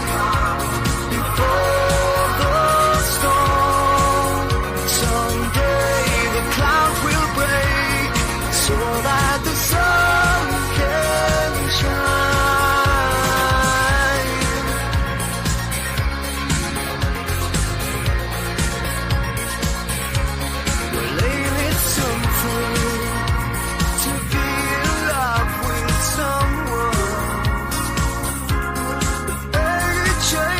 before the storm. Someday the clouds will break so that the sun can shine. Well, ain't it something to be in love with someone? Ain't it just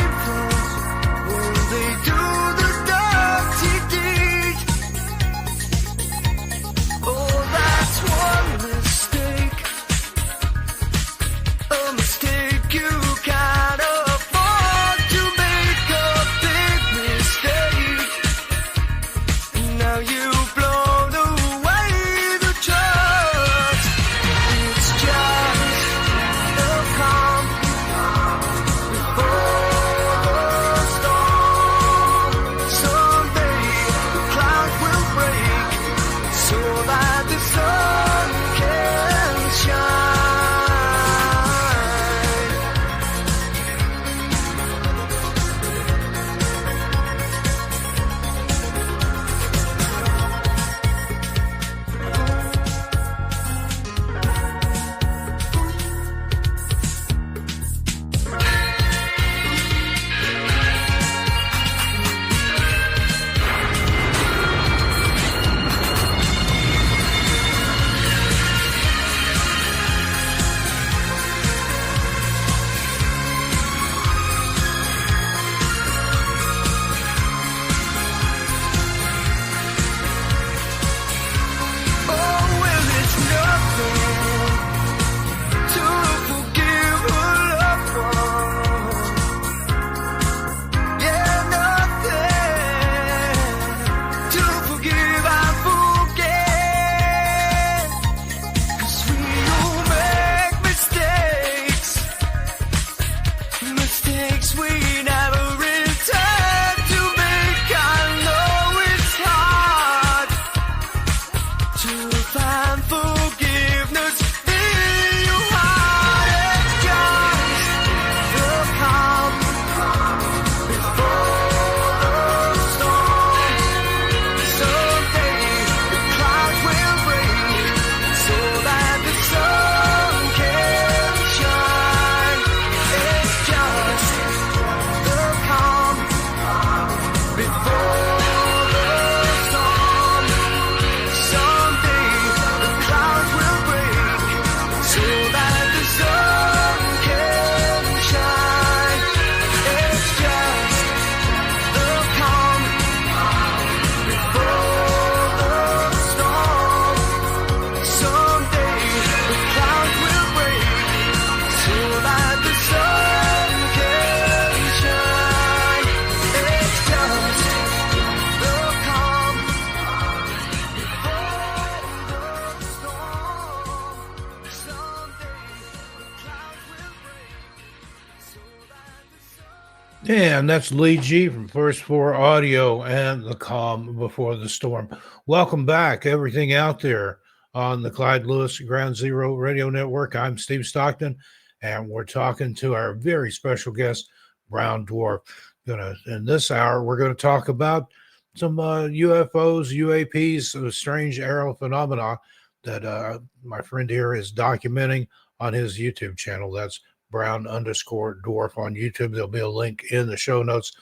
And that's Lee G from First Floor Audio and The Calm Before the Storm. Welcome back, everything out there on the Clyde Lewis Ground Zero Radio Network. I'm Steve Stockton, and we're talking to our very special guest, Brown Dwarf. In this hour, we're going to talk about some UFOs, UAPs, strange aerial phenomena that my friend here is documenting on his YouTube channel. That's Brown_Dwarf on YouTube. There'll be a link in the show notes.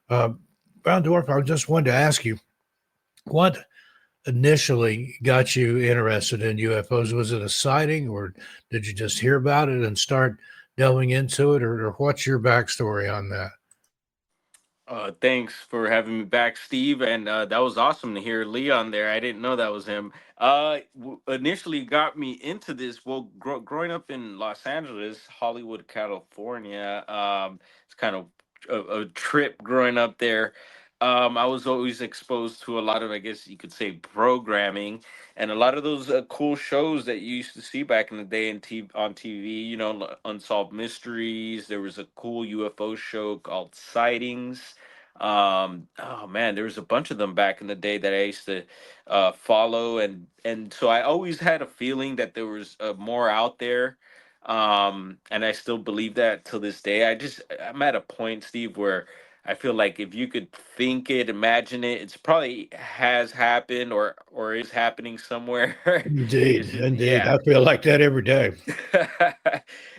Brown Dwarf, I just wanted to ask you, what initially got you interested in UFOs? Was it a sighting, or did you just hear about it and start delving into it, or what's your backstory on that? Thanks for having me back, Steve. And that was awesome to hear Leon there. I didn't know that was him. Initially got me into this. Well, growing up in Los Angeles, Hollywood, California, it's kind of a trip growing up there. I was always exposed to a lot of, I guess you could say, programming, and a lot of those cool shows that you used to see back in the day on TV. Unsolved mysteries. There was a cool UFO show called Sightings. Oh man, there was a bunch of them back in the day that I used to follow, and so I always had a feeling that there was more out there. And I still believe that till this day. I'm at a point, Steve, where I feel like if you could think it, imagine it, it's probably has happened or is happening somewhere. Indeed, It's just, indeed. yeah. I feel like that every day.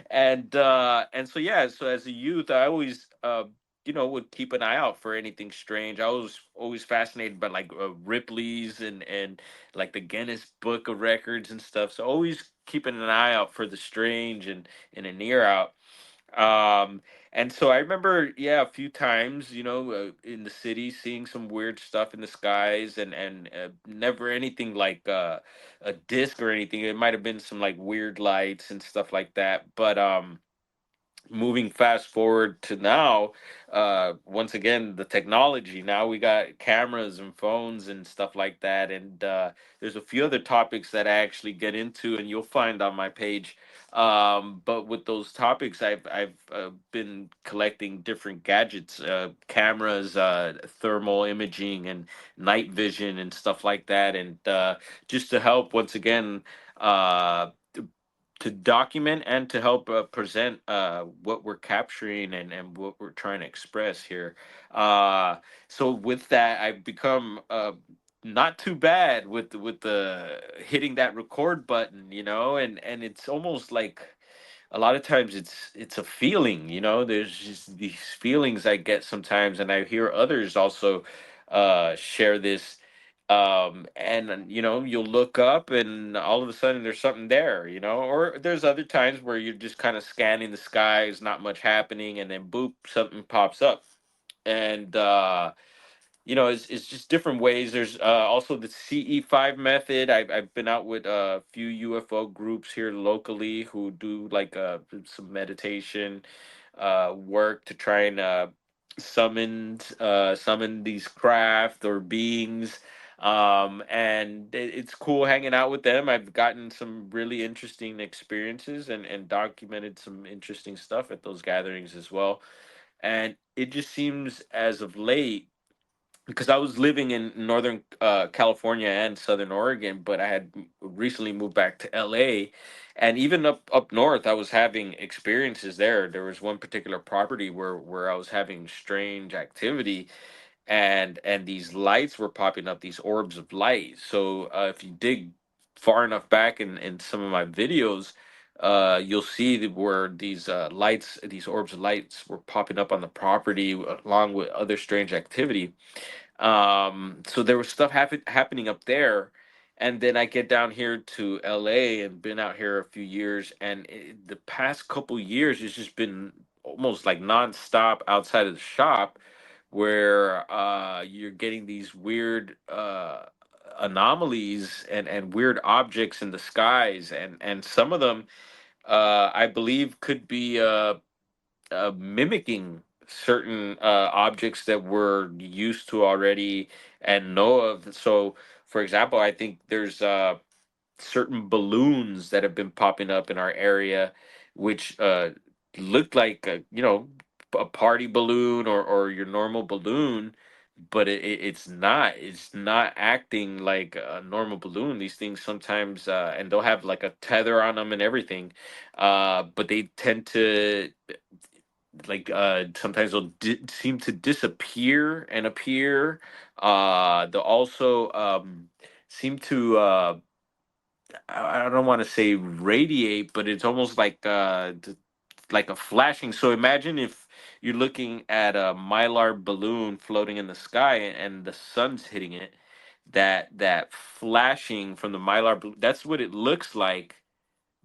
And so yeah, so as a youth, I always would keep an eye out for anything strange. I was always fascinated by like Ripley's and like the Guinness Book of Records and stuff. So always keeping an eye out for the strange and an ear out. Um, and so I remember, yeah, a few times, in the city, seeing some weird stuff in the skies, and never anything like a disc or anything. It might have been some like weird lights and stuff like that. But moving fast forward to now, once again, the technology, now we got cameras and phones and stuff like that, and there's a few other topics that I actually get into and you'll find on my page. But with those topics, I've been collecting different gadgets, cameras, thermal imaging and night vision and stuff like that, and just to help once again, to document and to help present what we're capturing and what we're trying to express here. So with that, I've become not too bad with the hitting that record button, and it's almost like a lot of times it's a feeling, there's just these feelings I get sometimes, and I hear others also share this. And you'll look up and all of a sudden there's something there, or there's other times where you're just kind of scanning the skies, not much happening, and then boop, something pops up. And it's just different ways. There's also the CE5 method. I've been out with a few UFO groups here locally who do like some meditation work to try and summon these craft or beings. And it's cool hanging out with them. I've gotten some really interesting experiences and documented some interesting stuff at those gatherings as well. And it just seems as of late, because I was living in Northern California and Southern Oregon, but I had recently moved back to LA, and even up north, I was having experiences there. There was one particular property where I was having strange activity, and these lights were popping up, these orbs of light. So if you dig far enough back in some of my videos, you'll see that where these lights, these orbs of lights, were popping up on the property along with other strange activity. So there was stuff happening up there, and then I get down here to LA and been out here a few years, and the past couple years it's just been almost like nonstop outside of the shop, where you're getting these weird anomalies and weird objects in the skies, and some of them I believe could be mimicking certain objects that we're used to already and know of. So, for example, I think there's certain balloons that have been popping up in our area, which look like a party balloon or your normal balloon, but it's not acting like a normal balloon. These things sometimes and they'll have like a tether on them and everything, but they tend to like sometimes they'll seem to disappear and appear. They'll also seem to I don't want to say radiate, but it's almost like a flashing. So imagine if you're looking at a mylar balloon floating in the sky and the sun's hitting it. That flashing from the mylar balloon, that's what it looks like,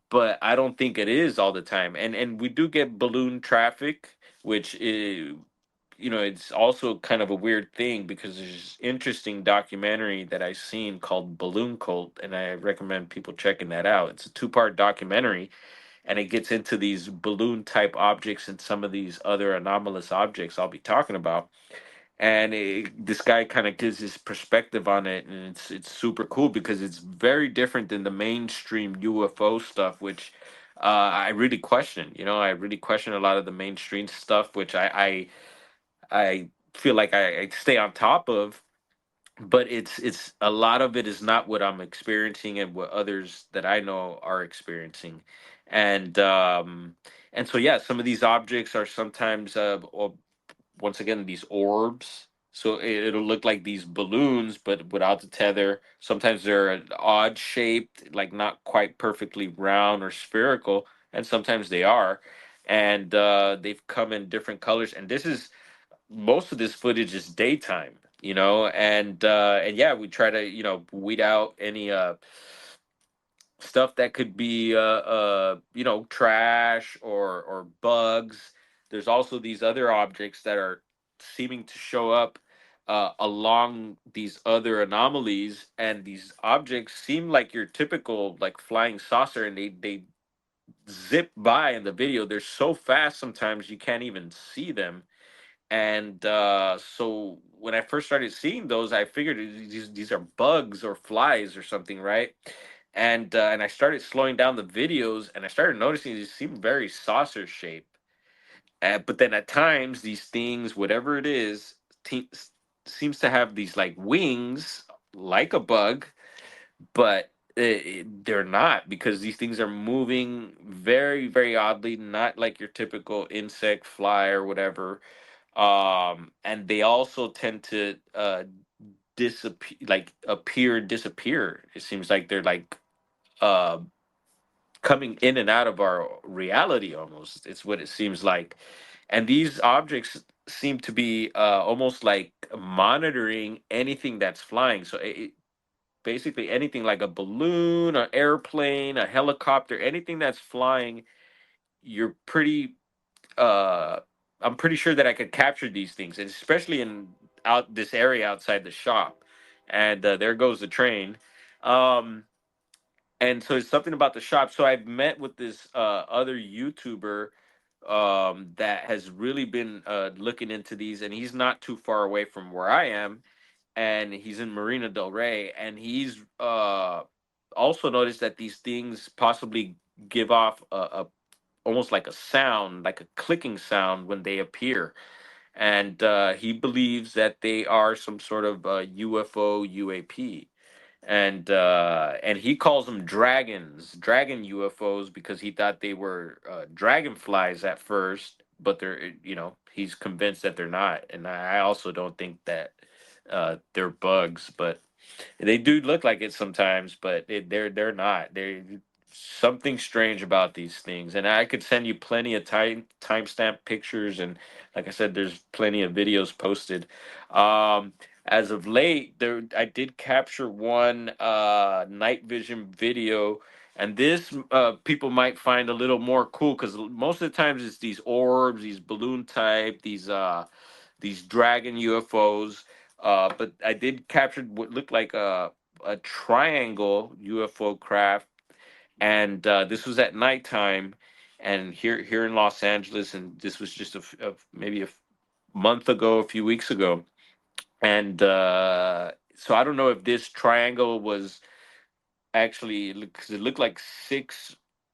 but I don't think it is all the time. And we do get balloon traffic, which is, it's also kind of a weird thing because there's this interesting documentary that I've seen called Balloon Cult, and I recommend people checking that out. It's a two-part documentary, and it gets into these balloon type objects and some of these other anomalous objects I'll be talking about. And this guy kind of gives his perspective on it, and it's super cool because it's very different than the mainstream UFO stuff, which I really question. I really question a lot of the mainstream stuff, which I feel like I stay on top of, but it's a lot of it is not what I'm experiencing and what others that I know are experiencing, and so yeah, some of these objects are sometimes once again these orbs. So it'll look like these balloons but without the tether. Sometimes they're an odd shaped, like not quite perfectly round or spherical, and sometimes they are. And they've come in different colors, and this is most of this footage is daytime, and yeah, we try to weed out any stuff that could be trash or bugs. There's also these other objects that are seeming to show up along these other anomalies, and these objects seem like your typical like flying saucer, and they zip by in the video. They're so fast sometimes you can't even see them. And so when I first started seeing those, I figured these are bugs or flies or something, right? And I started slowing down the videos, and I started noticing these seem very saucer shaped. But then at times, these things, whatever it is, seems to have these like wings, like a bug, but they're not, because these things are moving very, very oddly, not like your typical insect, fly, or whatever. And they also tend to disappear, like appear and disappear. It seems like they're like uh coming in and out of our reality, almost. It's what it seems like. And these objects seem to be almost like monitoring anything that's flying. So basically anything like a balloon, an airplane, a helicopter, anything that's flying, you're pretty uh I'm pretty sure that I could capture these things, and especially in out this area outside the shop. And there goes the train. Um and so it's something about the shop. So I've met with this other YouTuber that has really been looking into these, and he's not too far away from where I am, and he's in Marina Del Rey, and he's also noticed that these things possibly give off a almost like a sound, like a clicking sound when they appear. And he believes that they are some sort of UFO UAP. And he calls them dragon UFOs, because he thought they were dragonflies at first, but he's convinced that they're not. And I also don't think that they're bugs, but they do look like it sometimes, but they're not. They're something strange about these things, and I could send you plenty of timestamp pictures, and like I said, there's plenty of videos posted. As of late, there I did capture one night vision video, and this people might find a little more cool, because most of the times it's these orbs, these balloon type, these dragon UFOs. But I did capture what looked like a triangle UFO craft, and this was at nighttime, and here in Los Angeles, and this was just maybe month ago, a few weeks ago. And so I don't know if this triangle was actually, because it looked like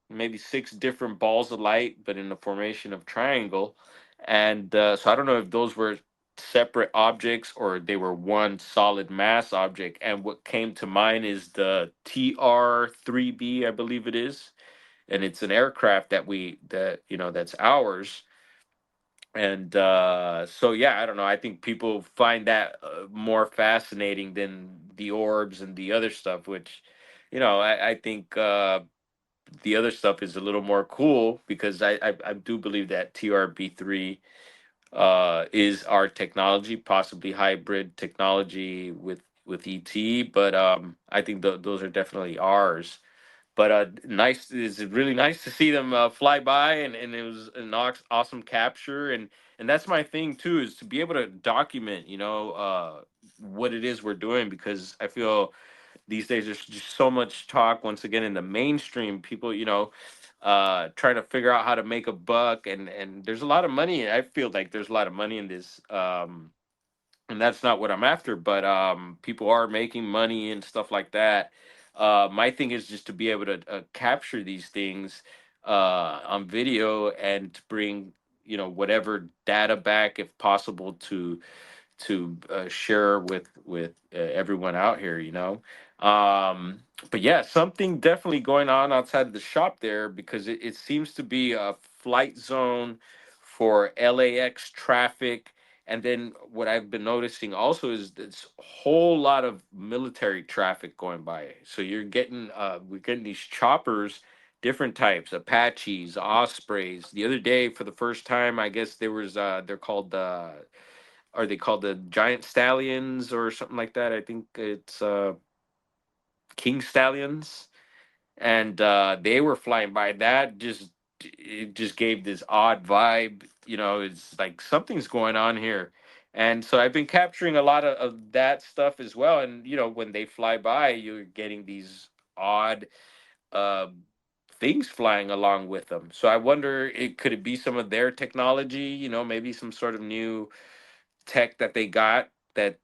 maybe six different balls of light, but in the formation of triangle. And so I don't know if those were separate objects or they were one solid mass object. And what came to mind is the TR-3B, I believe it is, and it's an aircraft that's ours. And so yeah, I don't know, I think people find that more fascinating than the orbs and the other stuff, which I think the other stuff is a little more cool, because I do believe that TRB3 is our technology, possibly hybrid technology with ET, but I think those are definitely ours. But nice, it's really nice to see them fly by, and it was an awesome capture. And that's my thing too, is to be able to document, what it is we're doing, because I feel these days there's just so much talk, once again, in the mainstream, people, trying to figure out how to make a buck, and there's a lot of money. I feel like there's a lot of money in this, and that's not what I'm after, but people are making money and stuff like that. My thing is just to be able to capture these things on video, and to bring whatever data back, if possible, to share with everyone out here, but yeah, something definitely going on outside of the shop there, because it seems to be a flight zone for LAX traffic. And then what I've been noticing also is this whole lot of military traffic going by. So we're getting these choppers, different types, Apaches, Ospreys. The other day, for the first time, I guess they're called are they called the Giant Stallions or something like that? I think it's King Stallions, and they were flying by. It just gave this odd vibe. It's like something's going on here. And so I've been capturing a lot of that stuff as well. And when they fly by, you're getting these odd uh, things flying along with them. So I wonder, it could it be some of their technology? Maybe some sort of new tech that they got that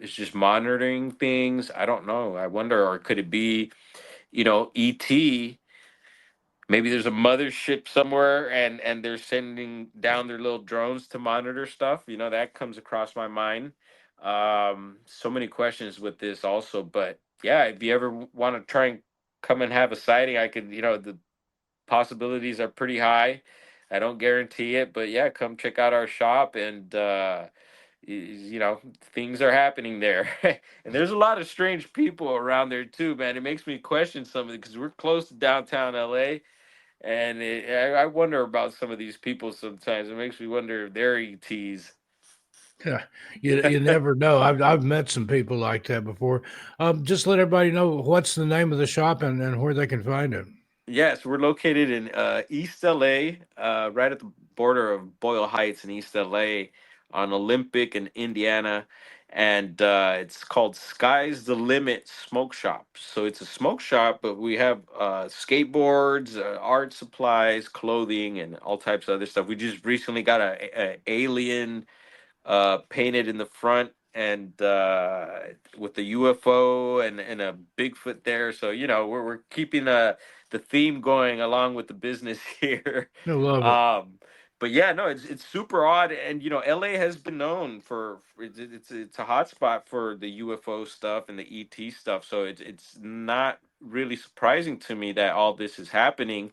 is just monitoring things. I don't know. I wonder, or could it be, ET? Maybe there's a mothership somewhere, and they're sending down their little drones to monitor stuff. That comes across my mind. So many questions with this also, but yeah, if you ever want to try and come and have a sighting, I could. The possibilities are pretty high. I don't guarantee it, but yeah, come check out our shop, and things are happening there. And there's a lot of strange people around there too, man. It makes me question some of it, because we're close to downtown LA, and I wonder about some of these people sometimes. It makes me wonder if they're ETs. Yeah, you never know. I've met some people like that before. Just let everybody know what's the name of the shop and where they can find it. Yes, we're located in East LA, right at the border of Boyle Heights in East LA, on Olympic and Indiana. And it's called Sky's the Limit Smoke Shop. So it's a smoke shop, but we have skateboards, art supplies, clothing, and all types of other stuff. We just recently got a alien painted in the front, and with the UFO and a Bigfoot there. So we're keeping the theme going along with the business here. I love it. um, but yeah, no, it's super odd, and LA has been known it's a hot spot for the UFO stuff and the ET stuff. So it's not really surprising to me that all this is happening.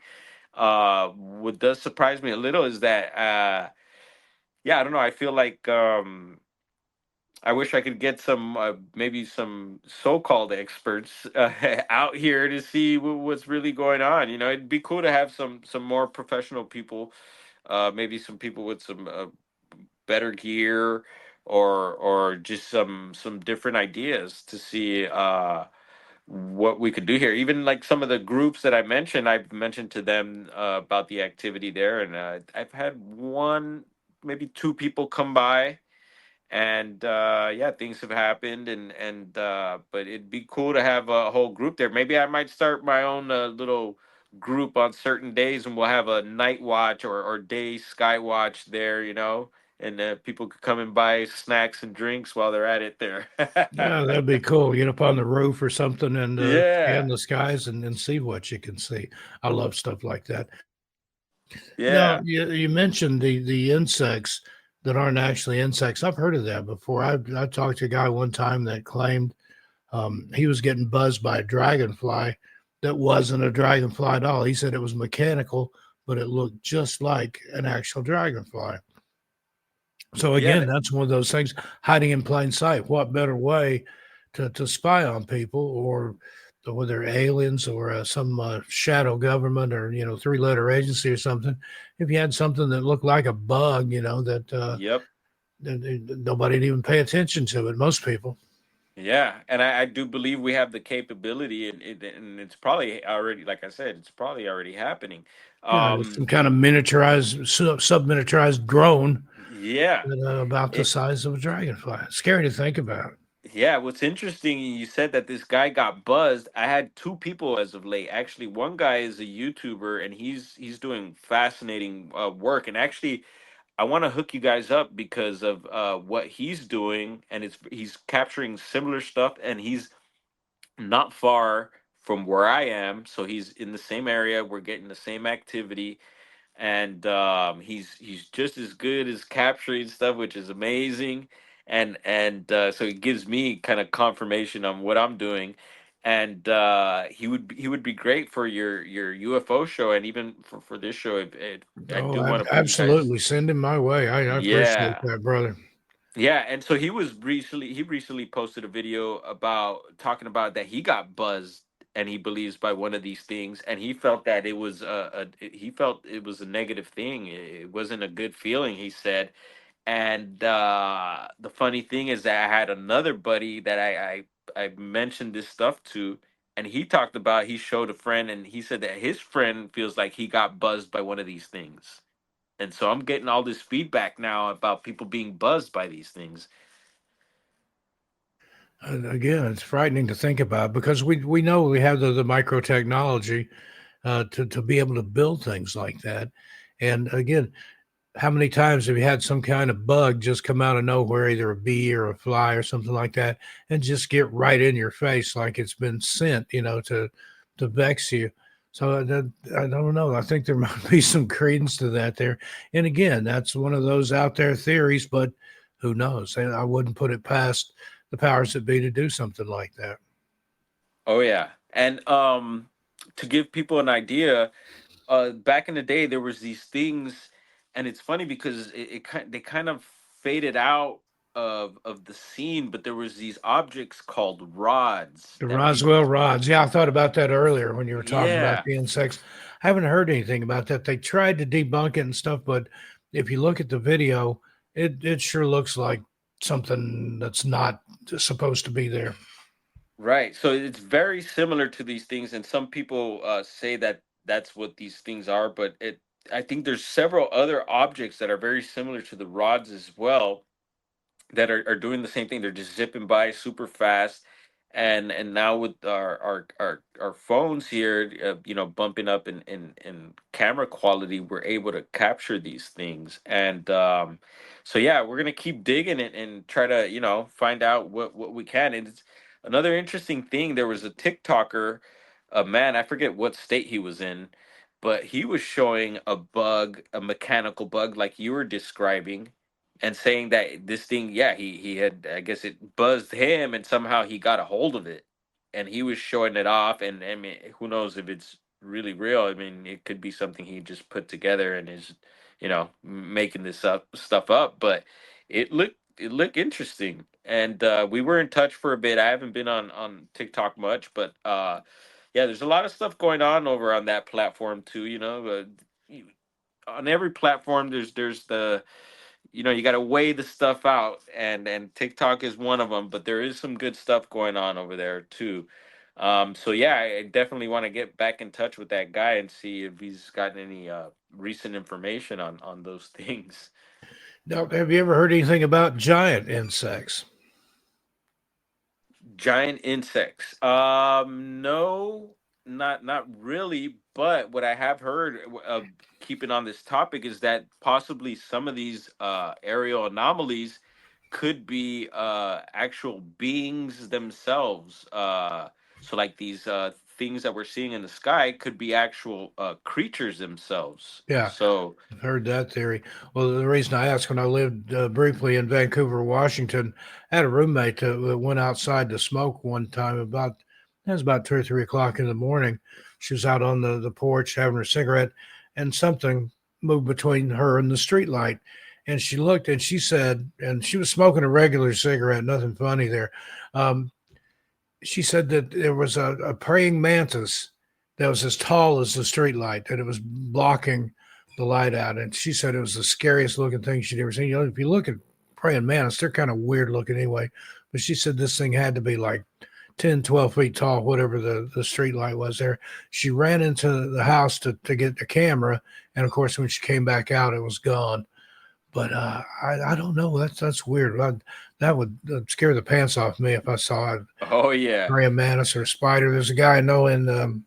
What does surprise me a little is that yeah, I don't know. I feel like I wish I could get some maybe some so-called experts out here to see what's really going on. It'd be cool to have some more professional people, maybe some people with some better gear, or just some different ideas to see what we could do here. Even like some of the groups that I've mentioned to them about the activity there, and I've had one, maybe two people come by, and yeah, things have happened, and but it'd be cool to have a whole group there. Maybe I might start my own little group on certain days, and we'll have a night watch or day sky watch there, and people could come and buy snacks and drinks while they're at it there. Yeah, that'd be cool. Get up on the roof or something and Yeah. scan the skies and see what you can see. I love stuff like that. Now, Yeah. you mentioned the insects that aren't actually insects. I've heard of that before. I talked to a guy one time that claimed he was getting buzzed by a dragonfly that wasn't a dragonfly at all. He said it was mechanical, but it looked just like an actual dragonfly. So Yeah. again, that's one of those things hiding in plain sight. What better way to spy on people, or whether aliens or some shadow government, or three-letter agency or something? If you had something that looked like a bug, Yep. nobody'd even pay attention to it. Most people. Yeah, and I do believe we have the capability, and it's probably already, like I said, it's probably already happening. Yeah, there's Um, some kind of miniaturized, sub-miniaturized drone yeah, that, about the it, size of a dragonfly. It's scary to think about. yeah. What's interesting, you said that this guy got buzzed. I had two people as of late. Actually, one guy is a YouTuber, and he's doing fascinating work. And actually, I want to hook you guys up because of what he's doing, and he's capturing similar stuff, and he's not far from where I am, so he's in the same area. We're getting the same activity, and he's just as good as capturing stuff, which is amazing. And so it gives me kind of confirmation on what I'm doing. And he would be great for your UFO show, and even for this show. I Oh, do want to put you guys. absolutely. Send him my way. I appreciate Yeah, that, brother. yeah, and so he recently posted a video about talking about that he got buzzed, and he believes by one of these things, and he felt that it was he felt it was a negative thing. It wasn't a good feeling, he said. And the funny thing is that I had another buddy that I mentioned this stuff to, and he talked about, he showed a friend, and he said that his friend feels like he got buzzed by one of these things. And so I'm getting all this feedback now about people being buzzed by these things. And again, it's frightening to think about because we know we have the micro technology to be able to build things like that. And again, how many times have you had some kind of bug just come out of nowhere, either a bee or a fly or something like that, and just get right in your face like it's been sent, to vex you? So I don't know. I think there might be some credence to that there. And again, that's one of those out there theories, but who knows? And I wouldn't put it past the powers that be to do something like that. Oh yeah. And to give people an idea, back in the day there was these things, and it's funny because they kind of faded out of the scene, but there was these objects called rods The that people. Roswell rods. Yeah, I thought about that earlier when you were talking about Yeah. the insects. I haven't heard anything about that. They tried to debunk it and stuff, but if you look at the video, it sure looks like something that's not supposed to be there. Right. So it's very similar to these things, and some people say that that's what these things are. But I think there's several other objects that are very similar to the rods as well, that are doing the same thing. They're just zipping by super fast, and now with our phones here, bumping up in camera quality, we're able to capture these things. And so yeah, we're gonna keep digging it and try to find out what we can. And it's another interesting thing. There was a TikToker, a man, I forget what state he was in, but he was showing a bug, a mechanical bug, like you were describing, and saying that this thing, yeah, he had, I guess it buzzed him, and somehow he got a hold of it, and he was showing it off. And I mean, who knows if it's really real? I mean, it could be something he just put together and is, making this stuff up. But it looked interesting, and we were in touch for a bit. I haven't been on TikTok much, but yeah, there's a lot of stuff going on over on that platform too. You- on every platform, there's the, you got to weigh the stuff out, and TikTok is one of them, but there is some good stuff going on over there too. So yeah, I definitely want to get back in touch with that guy and see if he's gotten any recent information on those things. Now, have you ever heard anything about giant insects? Giant insects. No, not really. But what I have heard, keeping on this topic, is that possibly some of these aerial anomalies could be actual beings themselves. So like these things that we're seeing in the sky could be actual creatures themselves. Yeah, So I've heard that theory. Well, the reason I asked, when I lived briefly in Vancouver, Washington, I had a roommate that went outside to smoke one time. It was about 2 or 3 o'clock in the morning. She was out on the porch having her cigarette, and something moved between her and the street light. And she looked, and she said, and she was smoking a regular cigarette, nothing funny there. Um, she said that there was a praying mantis that was as tall as the street light, that it was blocking the light out. And she said it was the scariest looking thing she'd ever seen. You know, if you look at praying mantis, they're kind of weird looking anyway. But she said this thing had to be like 10, 12 feet tall, whatever the street light was there. She ran into the house to get the camera. And of course, when she came back out, it was gone. But I don't know. That's weird. That would scare the pants off me if I saw a oh yeah. praying mantis or a spider. There's a guy I know in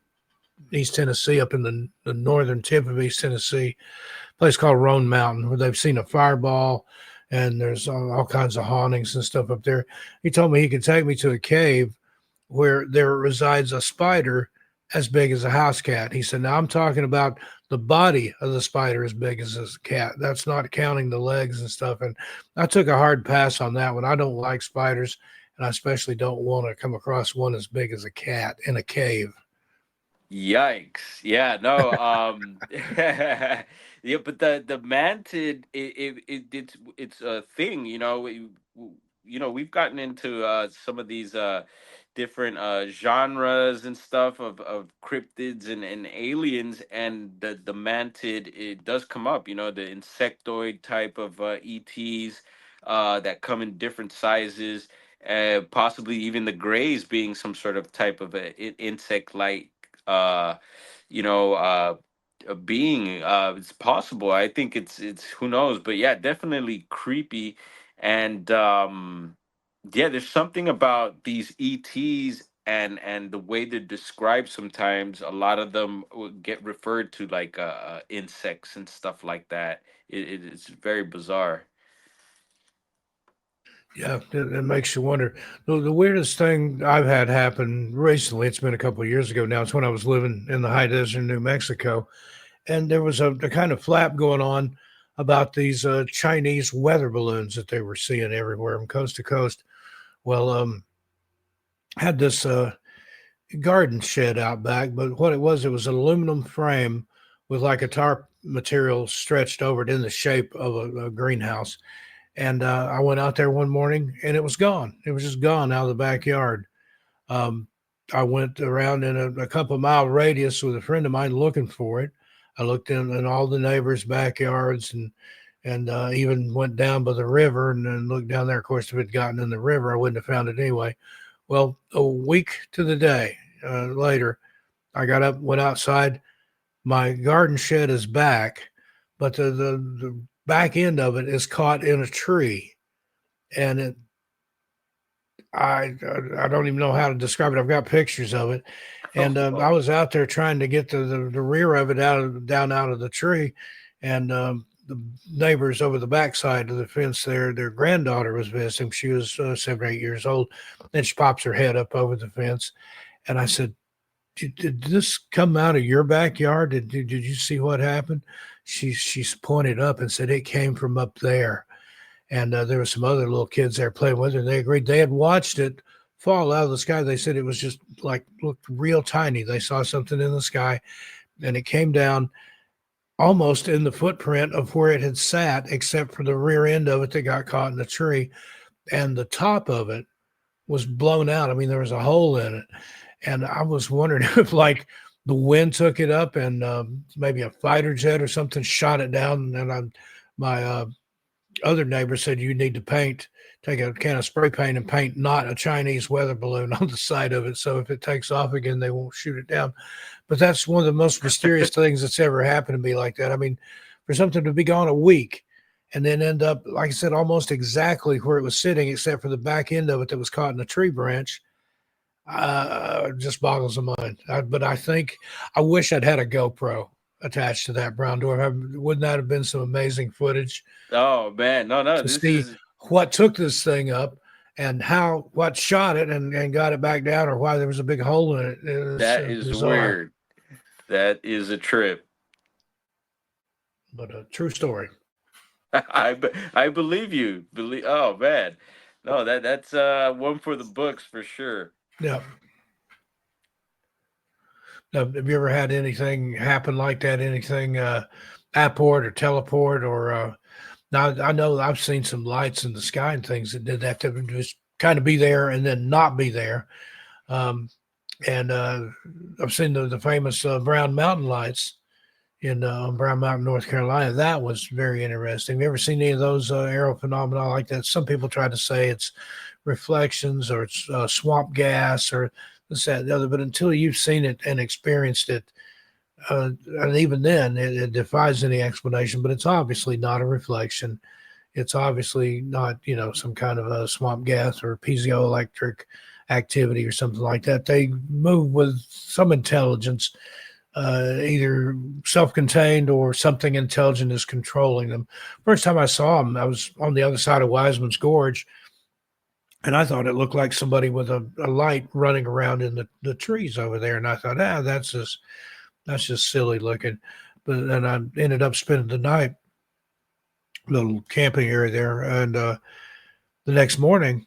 East Tennessee, up in the northern tip of East Tennessee, a place called Roan Mountain, where they've seen a fireball, and there's all kinds of hauntings and stuff up there. He told me he could take me to a cave where there resides a spider as big as a house cat. He said, now I'm talking about the body of the spider as big as a cat. That's not counting the legs and stuff. And I took a hard pass on that one. I don't like spiders, and I especially don't want to come across one as big as a cat in a cave. Yikes. Yeah, no, yeah, but the mantid, it's a thing, we've gotten into some of these different genres and stuff of cryptids and aliens, and the mantid, it does come up, the insectoid type of ETs that come in different sizes, possibly even the grays being some sort of type of insect like uh you know a being. It's possible. I think it's who knows, but yeah, definitely creepy. And yeah, there's something about these ETs and the way they're described. Sometimes a lot of them would get referred to like insects and stuff like that. It's very bizarre. Yeah, it makes you wonder. The weirdest thing I've had happen recently, it's been a couple of years ago now, it's when I was living in the high desert in New Mexico. And there was a kind of flap going on about these Chinese weather balloons that they were seeing everywhere from coast to coast. Well, had this garden shed out back, but what it was an aluminum frame with like a tarp material stretched over it in the shape of a greenhouse. And I went out there one morning, and it was gone. It was just gone out of the backyard. Um, I went around in a couple mile radius with a friend of mine looking for it. I looked in all the neighbors' backyards, and even went down by the river and then looked down there. Of course, if it had gotten in the river, I wouldn't have found it anyway. Well, a week to the day later, I got up, went outside. My garden shed is back, but the back end of it is caught in a tree, and I don't even know how to describe it. I've got pictures of it, and I was out there trying to get the rear of it down out of the tree, and the neighbors over the backside of the fence there, their granddaughter was visiting. She was 7 or 8 years old, and she pops her head up over the fence, and I said, did this come out of your backyard? Did you see what happened? She's pointed up and said it came from up there. And there were some other little kids there playing with it. And they agreed they had watched it fall out of the sky. They said it was just like looked real tiny. They saw something in the sky, and it came down almost in the footprint of where it had sat, except for the rear end of it that got caught in the tree. And the top of it was blown out. I mean, there was a hole in it. And I was wondering if like the wind took it up and maybe a fighter jet or something shot it down. And my other neighbor said, you need to take a can of spray paint and paint not a Chinese weather balloon on the side of it. So if it takes off again, they won't shoot it down. But that's one of the most mysterious things that's ever happened to me like that. I mean, for something to be gone a week and then end up, like I said, almost exactly where it was sitting, except for the back end of it that was caught in a tree branch, just boggles the mind. But I think I wish I'd had a GoPro attached to that brown dwarf. Wouldn't that have been some amazing footage? Oh man, no, to see what took this thing up and how what shot it and got it back down, or why there was a big hole in it, is That is bizarre, weird. That is a trip. but a true story. I believe you. Believe. Oh man, no, that's one for the books for sure. Yeah. Have you ever had anything happen like that? Anything apport or teleport or now I know I've seen some lights in the sky and things that did that to just kind of be there and then not be there. Um, and I've seen the famous Brown Mountain lights in Brown Mountain, North Carolina. That was very interesting. Have you ever seen any of those aero phenomena like that? Some people try to say it's reflections or it's swamp gas or this, that, and the other. But until you've seen it and experienced it, and even then, it defies any explanation. But it's obviously not a reflection. It's obviously not, some kind of a swamp gas or piezoelectric activity or something like that. They move with some intelligence, either self-contained or something intelligent is controlling them. First time I saw them, I was on the other side of Wiseman's Gorge, and I thought it looked like somebody with a light running around in the trees over there. And I thought, that's just silly looking. But then I ended up spending the night, little camping area there, and the next morning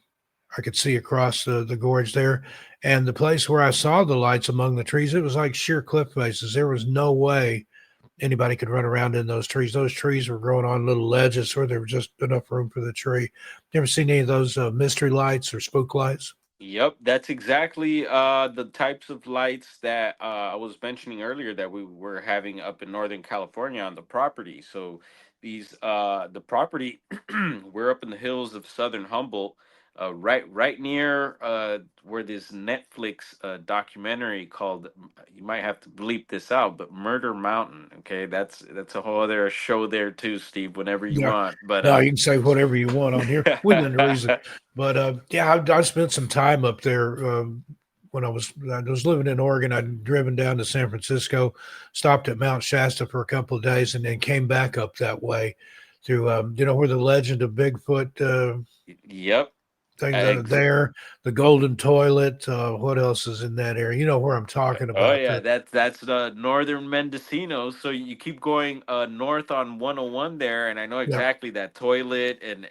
I could see across the gorge there, and the place where I saw the lights among the trees, it was like sheer cliff faces. There was no way anybody could run around in those trees. Those trees were growing on little ledges where there was just enough room for the tree. You ever seen any of those mystery lights or spook lights? Yep, that's exactly the types of lights that I was mentioning earlier that we were having up in Northern California on the property. So these the property we're up in the hills of Southern Humboldt, right near where this Netflix documentary called, you might have to bleep this out, but Murder Mountain. Okay, that's a whole other show there too, Steve. Whenever you Yeah. want, but No, you can say whatever you want on here within reason. But yeah, I spent some time up there when I was living in Oregon. I'd driven down to San Francisco, stopped at Mount Shasta for a couple of days, and then came back up that way through where the legend of Bigfoot yep. things that are there, the Golden Toilet. What else is in that area? You know where I'm talking Oh about. yeah, that's the northern Mendocino. So you keep going north on 101 there, and I know Yeah, exactly that toilet and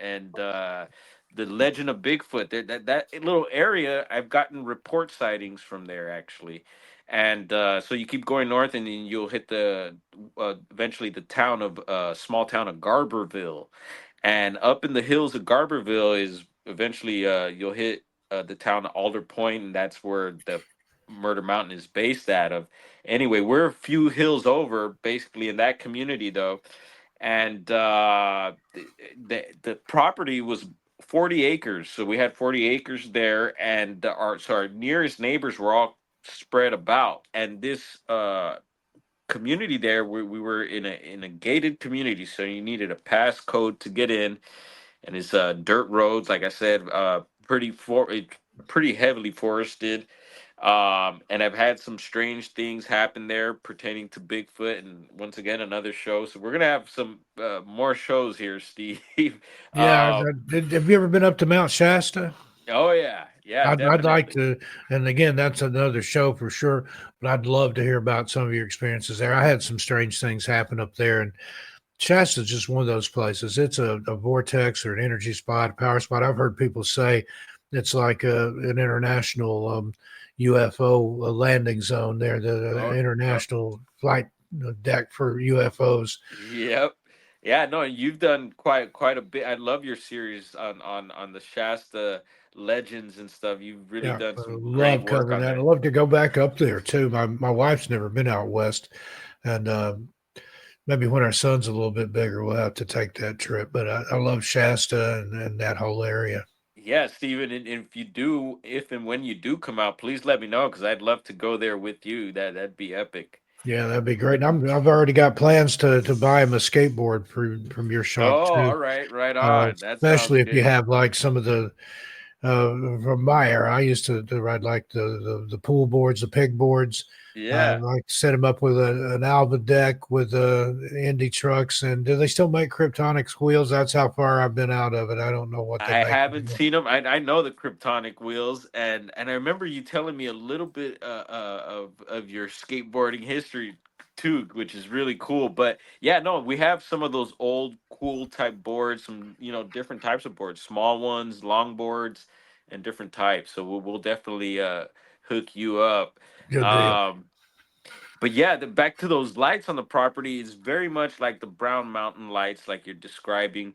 the legend of Bigfoot. There, that little area, I've gotten report sightings from there actually, and so you keep going north, and then you'll hit the eventually the town of small town of Garberville, and up in the hills of Garberville is eventually you'll hit the town of Alder Point, and that's where the Murder Mountain is based out of. Anyway, we're a few hills over, basically in that community though, and the property was 40 acres. So we had 40 acres there, and our nearest neighbors were all spread about, and this community there, we were in a gated community, so you needed a pass code to get in, and it's dirt roads, like I said, pretty heavily forested. And I've had some strange things happen there pertaining to Bigfoot, and once again another show. So we're gonna have some more shows here, Steve. yeah. uh, Have you ever been up to Mount Shasta? oh yeah, yeah, I'd like definitely. to, and again, that's another show for sure. But I'd love to hear about some of your experiences there. I had some strange things happen up there, and Shasta is just one of those places. It's a vortex or an energy spot, power spot. I've heard people say it's like an international UFO landing zone there, the Oh, oh, international flight deck for UFOs. yep. Yeah, no, you've done quite a bit. I love your series on the Shasta legends and stuff. You've really Yeah, done I some great love work covering on that. I'd there. love to go back up there too. My wife's never been out west, and maybe when our son's a little bit bigger, we'll have to take that trip. But I love Shasta and that whole area. Yeah, Steven, and if you do, if and when you do come out, please let me know because I'd love to go there with you. That'd be epic. Yeah, that'd be great. I've already got plans to buy him a skateboard from your Oh, shop too. all right, right on. That sounds Especially if you good. have like some of the from my era. I used to ride like the pool boards, the peg boards. Yeah. Like set them up with an Alva deck with Indy trucks. And do they still make Kryptonics wheels? That's how far I've been out of it. I don't know what they I make haven't anymore. seen them. I know the Kryptonic wheels, and I remember you telling me a little bit of your skateboarding history too, which is really cool. But yeah, no, we have some of those old cool type boards, some different types of boards, small ones, long boards, and different types. So we'll definitely hook you up. Good deal. Um, but yeah, back to those lights on the property is very much like the Brown Mountain lights, like you're describing.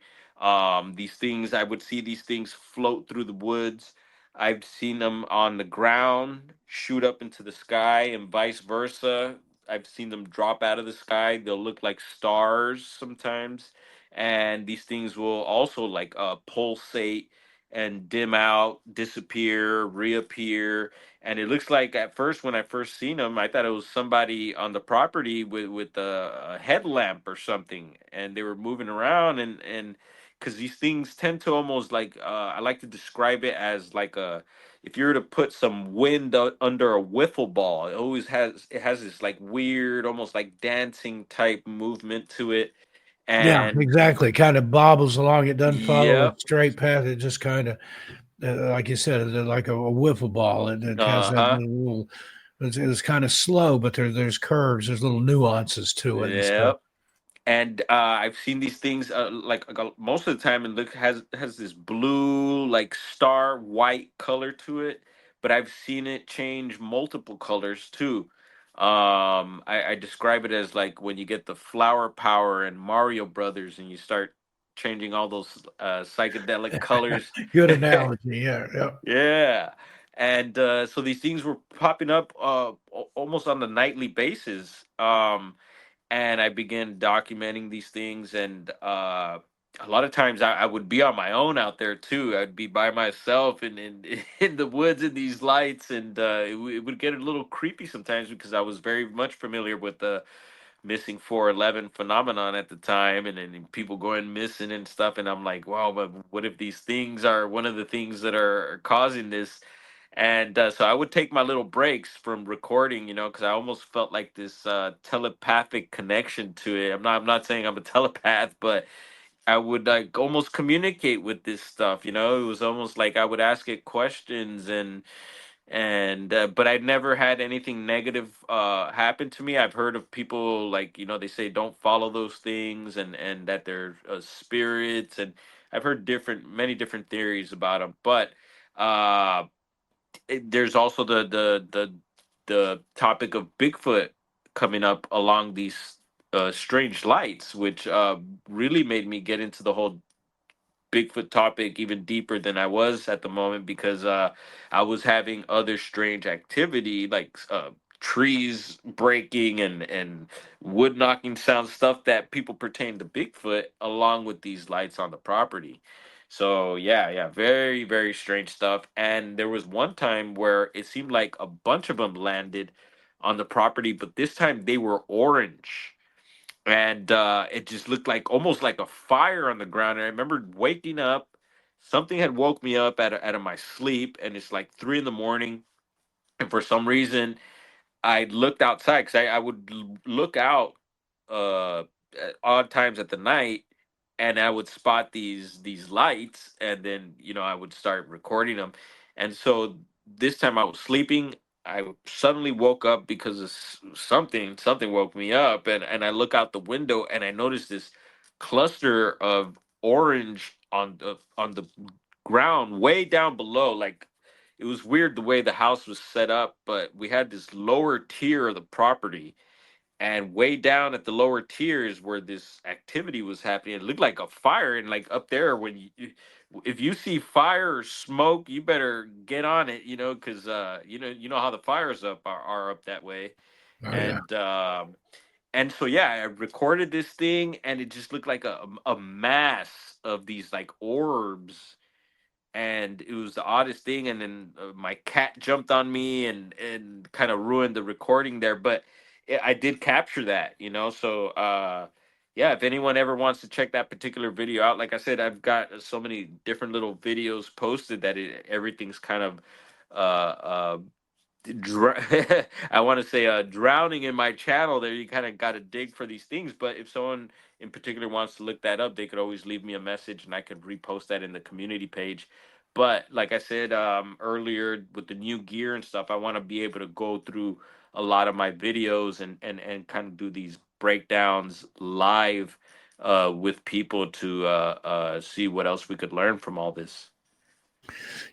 These things, I would see these things float through the woods. I've seen them on the ground, shoot up into the sky, and vice versa. I've seen them drop out of the sky. They'll look like stars sometimes, and these things will also like pulsate and dim out, disappear, reappear, and it looks like at first when I first seen them, I thought it was somebody on the property with a headlamp or something, and they were moving around and because these things tend to almost like I like to describe it as like a if you were to put some wind under a wiffle ball, it has this like weird, almost like dancing type movement to it, Yeah, and exactly. Kind of bobbles along. It doesn't follow a yep, straight path. It just kind of, like you said, like a wiffle ball. It has uh that huh, little. It's kind of slow, but there's curves. There's little nuances to it and stuff. yep. And I've seen these things most of the time. It has this blue, like star white color to it, but I've seen it change multiple colors too. I describe it as like when you get the flower power in Mario Brothers, and you start changing all those psychedelic colors. Good analogy. Yeah, yeah. Yeah. And so these things were popping up almost on a nightly basis. And I began documenting these things. And a lot of times I would be on my own out there too. I'd be by myself in in the woods in these lights, and it would get a little creepy sometimes because I was very much familiar with the missing 411 phenomenon at the time, and then people going missing and stuff. And I'm like, wow, but what if these things are one of the things that are causing this? And so I would take my little breaks from recording, because I almost felt like this telepathic connection to it. I'm not saying I'm a telepath, but I would like almost communicate with this stuff. It was almost like I would ask it questions, and but I'd never had anything negative happen to me. I've heard of people like, they say don't follow those things, and that they're spirits, and I've heard many different theories about them. But uh there's also the topic of Bigfoot coming up along these strange lights, which really made me get into the whole Bigfoot topic even deeper than I was at the moment, because I was having other strange activity like trees breaking and wood knocking sound, stuff that people pertain to Bigfoot, along with these lights on the property. So yeah, yeah, very very strange stuff. And there was one time where it seemed like a bunch of them landed on the property, but this time they were orange, and it just looked like almost like a fire on the ground. And I remember waking up. Something had woke me up out of my sleep, and it's like 3 in the morning. And for some reason, I looked outside because I would look out at odd times at the night, and I would spot these lights, and then I would start recording them. And so this time I was sleeping. I suddenly woke up because of something woke me up, and I look out the window and I noticed this cluster of orange on the ground way down below. Like, it was weird the way the house was set up, but we had this lower tier of the property, and way down at the lower tiers where this activity was happening, it looked like a fire. And like up there, when if you see fire or smoke, you better get on it, because you know how the fires are up that way. Oh yeah. And so yeah, I recorded this thing, and it just looked like a mass of these like orbs, and it was the oddest thing. And then my cat jumped on me and kind of ruined the recording there, but I did capture that. So yeah, if anyone ever wants to check that particular video out, like I said, I've got so many different little videos posted that everything's kind of uh I want to say drowning in my channel there. You kind of got to dig for these things, but if someone in particular wants to look that up, they could always leave me a message and I could repost that in the community page. But like I said earlier, with the new gear and stuff, I want to be able to go through a lot of my videos and kind of do these breakdowns live with people to see what else we could learn from all this.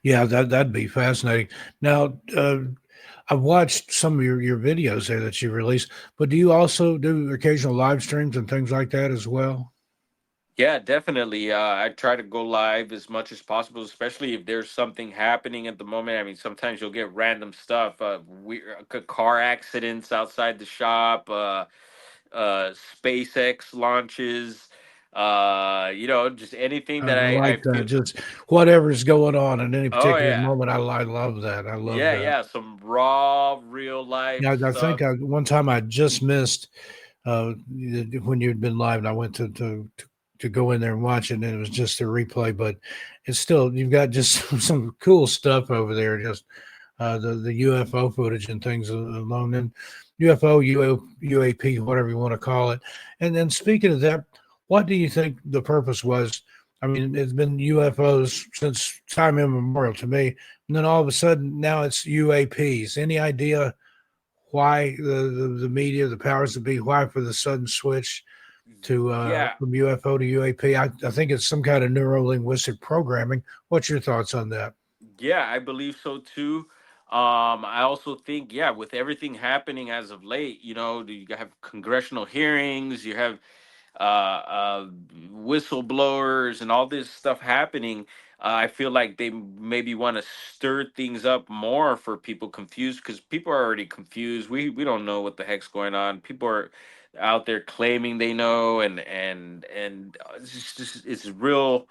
Yeah, that'd be fascinating. Now, I've watched some of your videos there that you release, but do you also do occasional live streams and things like that as well? Yeah, definitely. I try to go live as much as possible, especially if there's something happening at the moment. I mean, sometimes you'll get random stuff, car accidents outside the shop, SpaceX launches, just anything I that I like that. feel. Just whatever's going on at any Oh particular yeah, moment. I love that. I love yeah, that. yeah. Some raw, real life Yeah, I stuff. think one time I just missed when you'd been live, and I went to go in there and watch it, and it was just a replay. But it's still you've got just some cool stuff over there. Just the UFO footage and things alone, and UFO, UAP, whatever you want to call it. And then speaking of that, what do you think the purpose was? I mean, it's been UFOs since time immemorial to me, and then all of a sudden now it's UAPs. Any idea why the media, the powers that be, why for the sudden switch to Yeah, from UFO to UAP? I think it's some kind of neuro linguistic programming. What's your thoughts on that? yeah, I believe so too. I also think, yeah, with everything happening as of late, you have congressional hearings, you have uh, uh, whistleblowers, and all this stuff happening. I feel like they maybe want to stir things up more for people confused because people are already confused. We don't know what the heck's going on. People are out there claiming they know, and it's real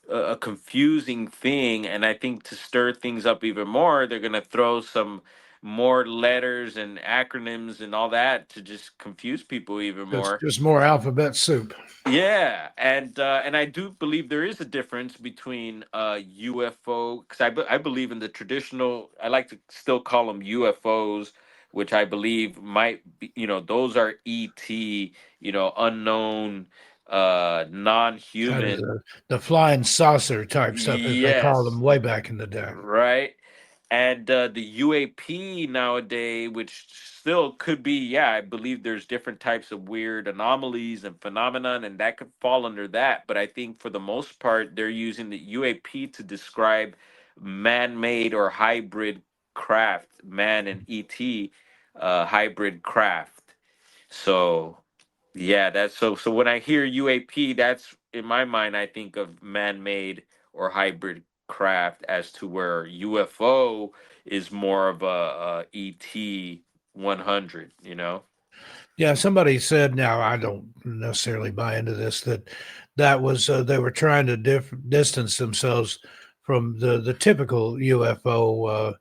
a confusing thing. And I think to stir things up even more, they're going to throw some more letters and acronyms and all that to just confuse people even more. Just more alphabet soup. Yeah, and I do believe there is a difference between UFO, because I believe in the traditional. I like to still call them UFOs, which I believe might be, those are ET, unknown, Kind of non-human. the flying saucer type stuff, as they called them Yes, way back in the day. right. And the UAP nowadays, which still could be, yeah, I believe there's different types of weird anomalies and phenomenon, and that could fall under that. But I think for the most part, they're using the UAP to describe man-made or hybrid craft, man and ET hybrid craft. So yeah, that's so when I hear UAP, that's in my mind I think of man-made or hybrid craft, as to where UFO is more of a ET 100. Yeah, somebody said. Now I don't necessarily buy into this. That was they were trying to distance themselves from the typical UFO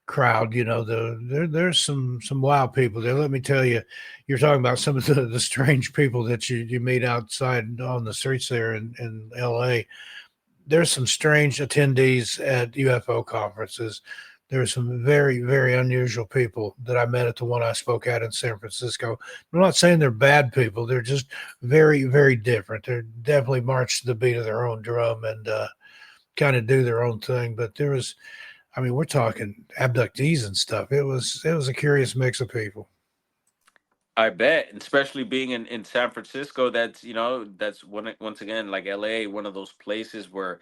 crowd. There's some wild people there. Let me tell you, you're talking about some of the strange people that you meet outside on the streets there in L.A. There's some strange attendees at UFO conferences. There's some very, very unusual people that I met at the one I spoke at in San Francisco. I'm not saying they're bad people. They're just very, very different. They're definitely march to the beat of their own drum and kind of do their own thing. But there was, I mean, we're talking abductees and stuff. It was a curious mix of people. I bet, and especially being in San Francisco, that's once again, like LA, one of those places where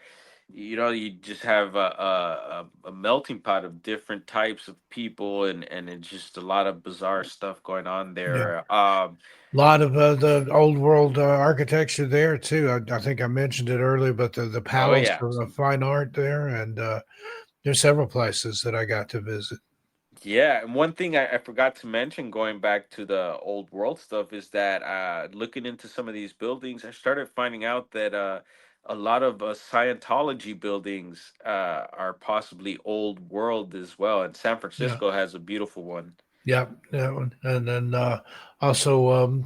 you just have a melting pot of different types of people, and it's just a lot of bizarre stuff going on Yeah. there. A lot of the old world architecture there too. I think I mentioned it earlier, but the Oh Palace yeah. of Fine Art there, and there's several places that I got to visit. Yeah, and one thing I forgot to mention, going back to the old world stuff, is that looking into some of these buildings, I started finding out that a lot of Scientology buildings are possibly old world as well, and San Yeah, Francisco has a beautiful one. yeah, that one, and then also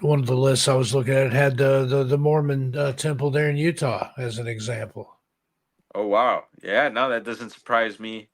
one of the lists I was looking at had the Mormon temple there in Utah as an example. Oh wow, yeah. No, that doesn't surprise me.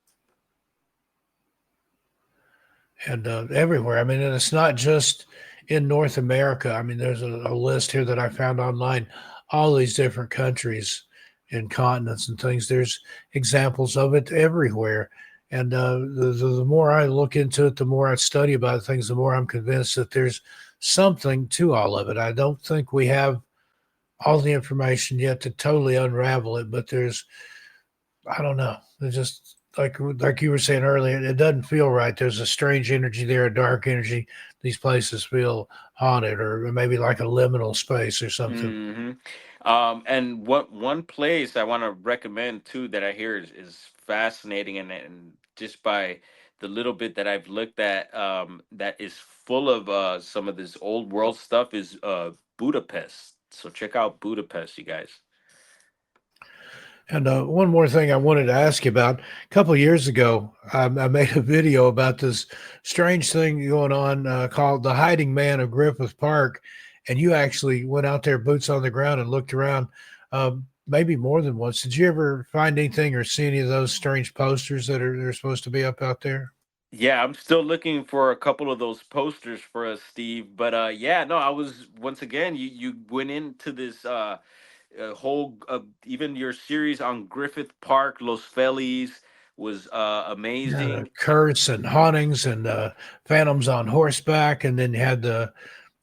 And everywhere. I mean, and it's not just in North America. I mean, there's a list here that I found online, all these different countries and continents and things. There's examples of it everywhere. And the more I look into it, the more I study about things, the more I'm convinced that there's something to all of it. I don't think we have all the information yet to totally unravel it, but I don't know. It's just like you were saying earlier, it doesn't feel right. There's a strange energy there, a dark energy. These places feel haunted, or maybe like a liminal space or something. hmm And what one place I want to recommend too that I hear is fascinating, and just by the little bit that I've looked at, that is full of some of this old world stuff is Budapest. So check out Budapest, you guys. And one more thing I wanted to ask you about. A couple of years ago, I made a video about this strange thing going on called the Hiding Man of Griffith Park, and you actually went out there, boots on the ground, and looked around. Maybe more than once. Did you ever find anything or see any of those strange posters that are they're supposed to be up out there? Yeah, I'm still looking for a couple of those posters for us, Steve. But yeah, no, I was once again. You went into this whole even your series on Griffith Park, Los Feliz was Yeah, the amazing. curse and hauntings and phantoms on horseback, and then you had the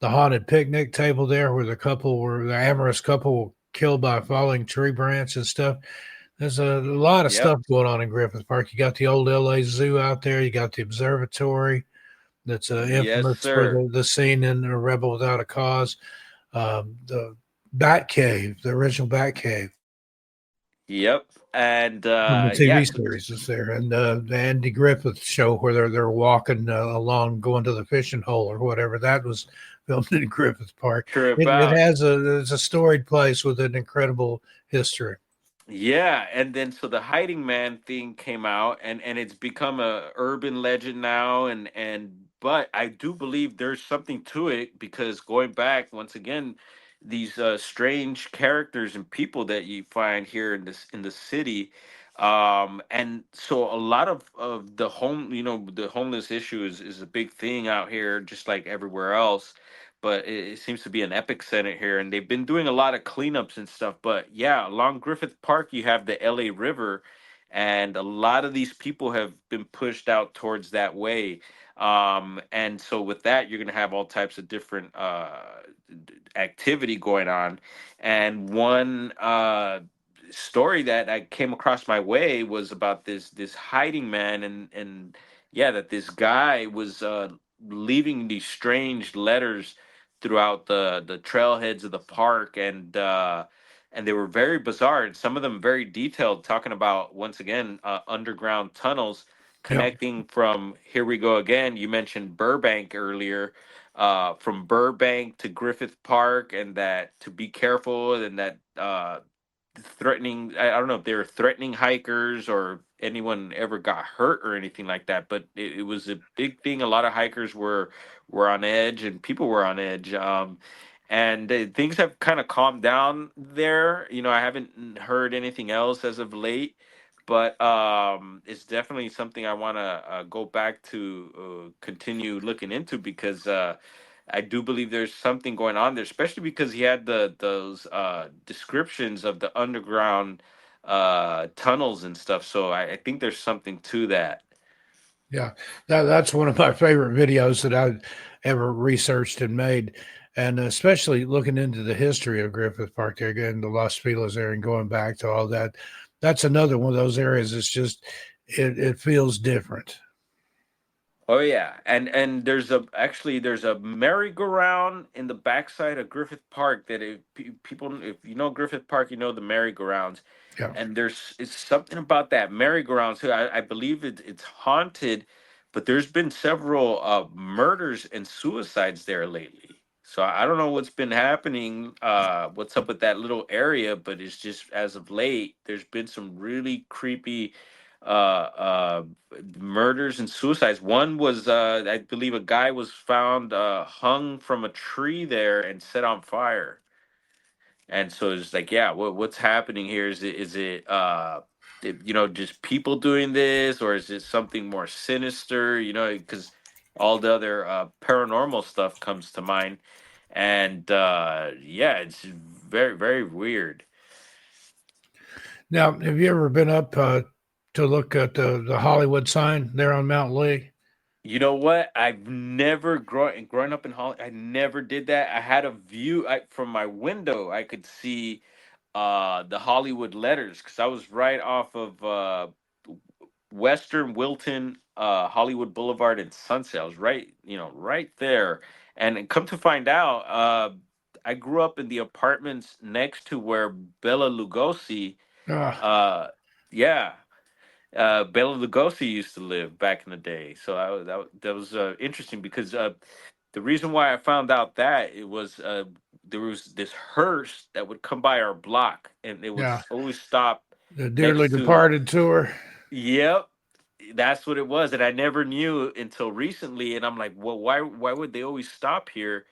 haunted picnic table there where the amorous couple were killed by a falling tree branch and stuff. There's a lot of Yep. stuff going on in Griffith Park. You got the old LA Zoo out there. You got the observatory that's Yes, infamous for sir. the scene in A Rebel Without a Cause. The Bat Cave, the original Bat Cave Yep. And from the yeah, TV series is there, and the Andy Griffith show where they're walking along, going to the fishing hole or whatever. That was filmed in Griffith Park. trip It out. has it's a storied place with an incredible history. Yeah, and then so the hiding man thing came out, and it's become a urban legend now, and but I do believe there's something to it, because going back once again, these strange characters and people that you find here in this in the city, and so a lot of the home, the homeless issue is a big thing out here, just like everywhere else, but it seems to be an epic center here, and they've been doing a lot of cleanups and stuff. But yeah, along Griffith Park you have the LA River, and a lot of these people have been pushed out towards that way. And so with that you're going to have all types of different activity going on. And one story that I came across my way was about this hiding man, and yeah, that this guy was leaving these strange letters throughout the trailheads of the park, and they were very bizarre, and some of them very detailed, talking about once again underground tunnels Yeah, connecting from, here we go again, you mentioned Burbank earlier, from Burbank to Griffith Park, and that to be careful, and that threatening, I don't know if they were threatening hikers or anyone ever got hurt or anything like that, but it was a big thing. A lot of hikers were on edge, and people were on edge. And things have kind of calmed down there. I haven't heard anything else as of late, but it's definitely something I want to go back to, continue looking into, because I do believe there's something going on there, especially because he had those descriptions of the underground tunnels and stuff. So I think there's something to that. yeah. That's one of my favorite videos that I've ever researched and made, and especially looking into the history of Griffith Park there, again, the Los Feliz area, and going back to all that. That's another one of those areas. It's just it feels different. Oh yeah, and there's a merry-go-round in the backside of Griffith Park, that if people, if you know Griffith Park, you know the merry-go-rounds, Yeah. and there's it's something about that merry-go-round too. I believe it's haunted, but there's been several murders and suicides there lately. So I don't know what's been happening, what's up with that little area, but it's just as of late, there's been some really creepy uh, murders and suicides. One was, I believe, a guy was found hung from a tree there and set on fire. And so it's like, yeah, what's happening here? Is it just people doing this, or is it something more sinister? Because all the other paranormal stuff comes to mind, and yeah, it's very very weird. Now, have you ever been up to look at the Hollywood sign there on Mount Lee? You know what? I've never growing up in Holland. I never did that. I had a view from my window. I could see the Hollywood letters because I was right off of Western Wilton, Hollywood Boulevard, and Sunset. I was right there. And come to find out, I grew up in the apartments next to where Bela Lugosi, Ah, uh, yeah, Bela Lugosi used to live back in the day. So that was interesting because the reason why I found out that it was there was this hearse that would come by our block, and it would yeah, always stop the dearly next to. departed tour. Yep, that's what it was, and I never knew until recently. And I'm like, well, why would they always stop here?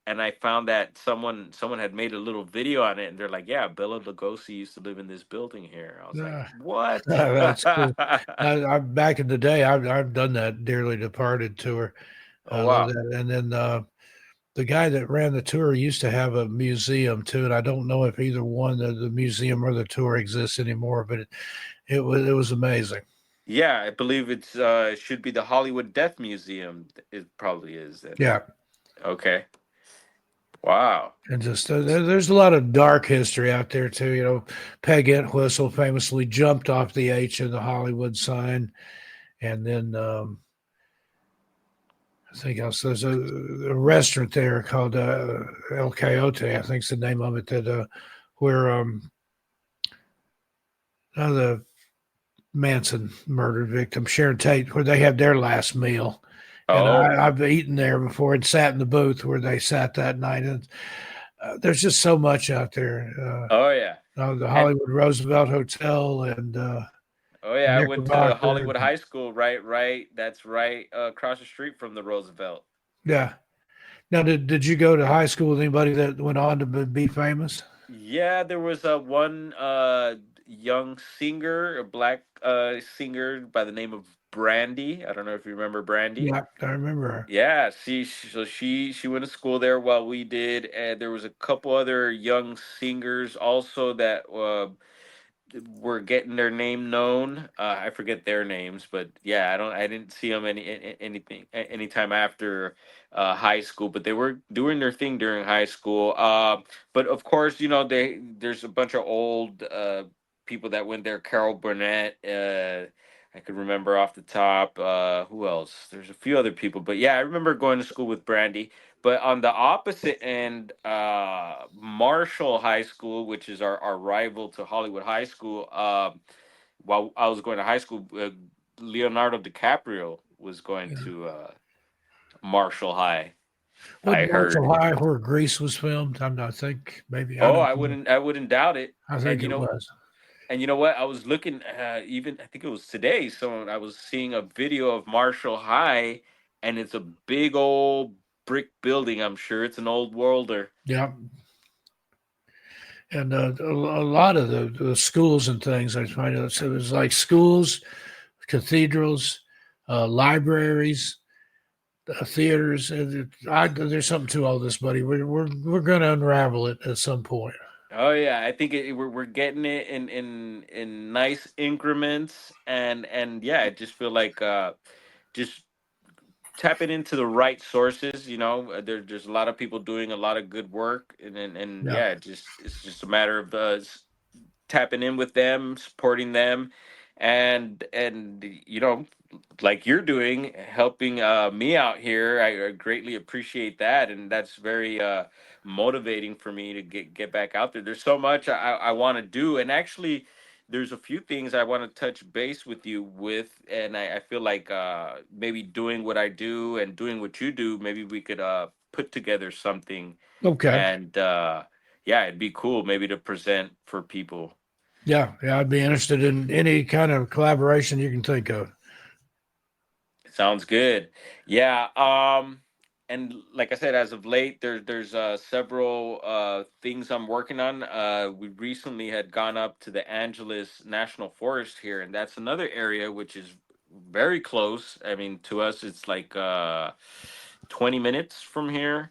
And I found that someone had made a little video on it, and they're like, yeah, Bela Lugosi used to live in this building here. I was like, Ah, what? that's cool. I back in the day, I've done that dearly departed tour. I Oh love wow. that. And then the guy that ran the tour used to have a museum too, and I don't know if either one, the museum or the tour, exists anymore. But it was amazing. Yeah, I believe it should be the Hollywood Death Museum. It probably is then. Yeah, Okay. Wow. and just there's a lot of dark history out there too. Peg Entwistle famously jumped off the H of the Hollywood sign, and then I think else there's a restaurant there called El Coyote. I think's the name of it. That where the Manson murder victim Sharon Tate, where they had their last meal. And Oh. I've eaten there before and sat in the booth where they sat that night. And there's just so much out there. Oh yeah. The And Hollywood Roosevelt Hotel and oh yeah, I went to Knickerbocker. Hollywood High School, right. That's right across the street from the Roosevelt. Yeah. Now, did you go to high school with anybody that went on to be famous? Yeah, there was a one young singer, a black singer by the name of Brandy. I don't know if you remember Brandy. Yeah, I remember her. Yeah, so she went to school there while we did, and there was a couple other young singers also that were getting their name known. I forget their names, but yeah, I didn't see them anytime after high school, but they were doing their thing during high school. But of course, there's a bunch of old people that went there. Carol Burnett. I could remember off the top. Who else? There's a few other people, but yeah, I remember going to school with Brandy. But on the opposite end, Marshall High School, which is our rival to Hollywood High School, while I was going to high school, Leonardo DiCaprio was going Yeah. to Marshall High. What I heard. Marshall High, where Grease was filmed? I think maybe I Oh, don't I know. wouldn't doubt it. I And think it was. you know what? I was looking, even I think it was today. So I was seeing a video of Marshall High, and it's a big old brick building. I'm sure it's an old worlder. Yeah, and a lot of the schools and things I find out. So there's like schools, cathedrals, libraries, theaters. There's something to all this, buddy. We're going to unravel it at some point. Oh yeah, I think we're getting it in nice increments, and yeah, I just feel like just tapping into the right sources. There's a lot of people doing a lot of good work, and Yeah. yeah, it's just a matter of tapping in with them, supporting them, and like you're doing, helping me out here. I greatly appreciate that, and that's very motivating for me to get back out there. There's so much I want to do, and actually, there's a few things I want to touch base with you with, and I feel like maybe doing what I do and doing what you do, maybe we could put together something, Okay. and yeah, it'd be cool maybe to present for people. Yeah, I'd be interested in any kind of collaboration you can think of. Sounds good. Yeah. And like I said, as of late, there's several things I'm working on. We recently had gone up to the Angeles National Forest here, and that's another area which is very close. I mean, to us, it's like 20 minutes from here,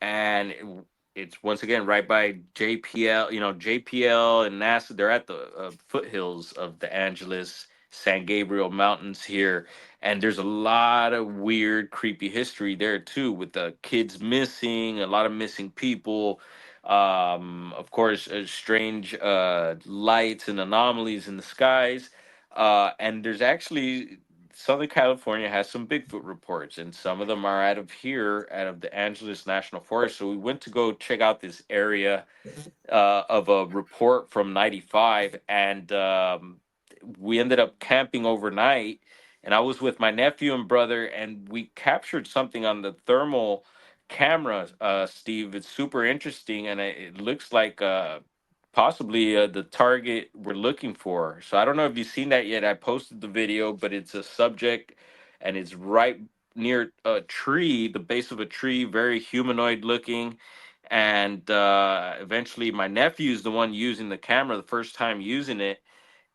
and it's once again right by JPL. You know, JPL and NASA. They're at the foothills of the Angeles San Gabriel Mountains here, and there's a lot of weird creepy history there too, with the kids missing, a lot of missing people, of course strange lights and anomalies in the skies, and there's actually Southern California has some Bigfoot reports, and some of them are out of here, out of the Angeles National Forest. So we went to go check out this area of a report from '95, and we ended up camping overnight. And I was with my nephew and brother, and we captured something on the thermal camera. Steve, it's super interesting, and it looks like possibly the target we're looking for. So I don't know if you've seen that yet. I posted the video, but it's a subject, and it's right near a tree, the base of a tree, very humanoid looking. And eventually my nephew's the one using the camera, the first time using it,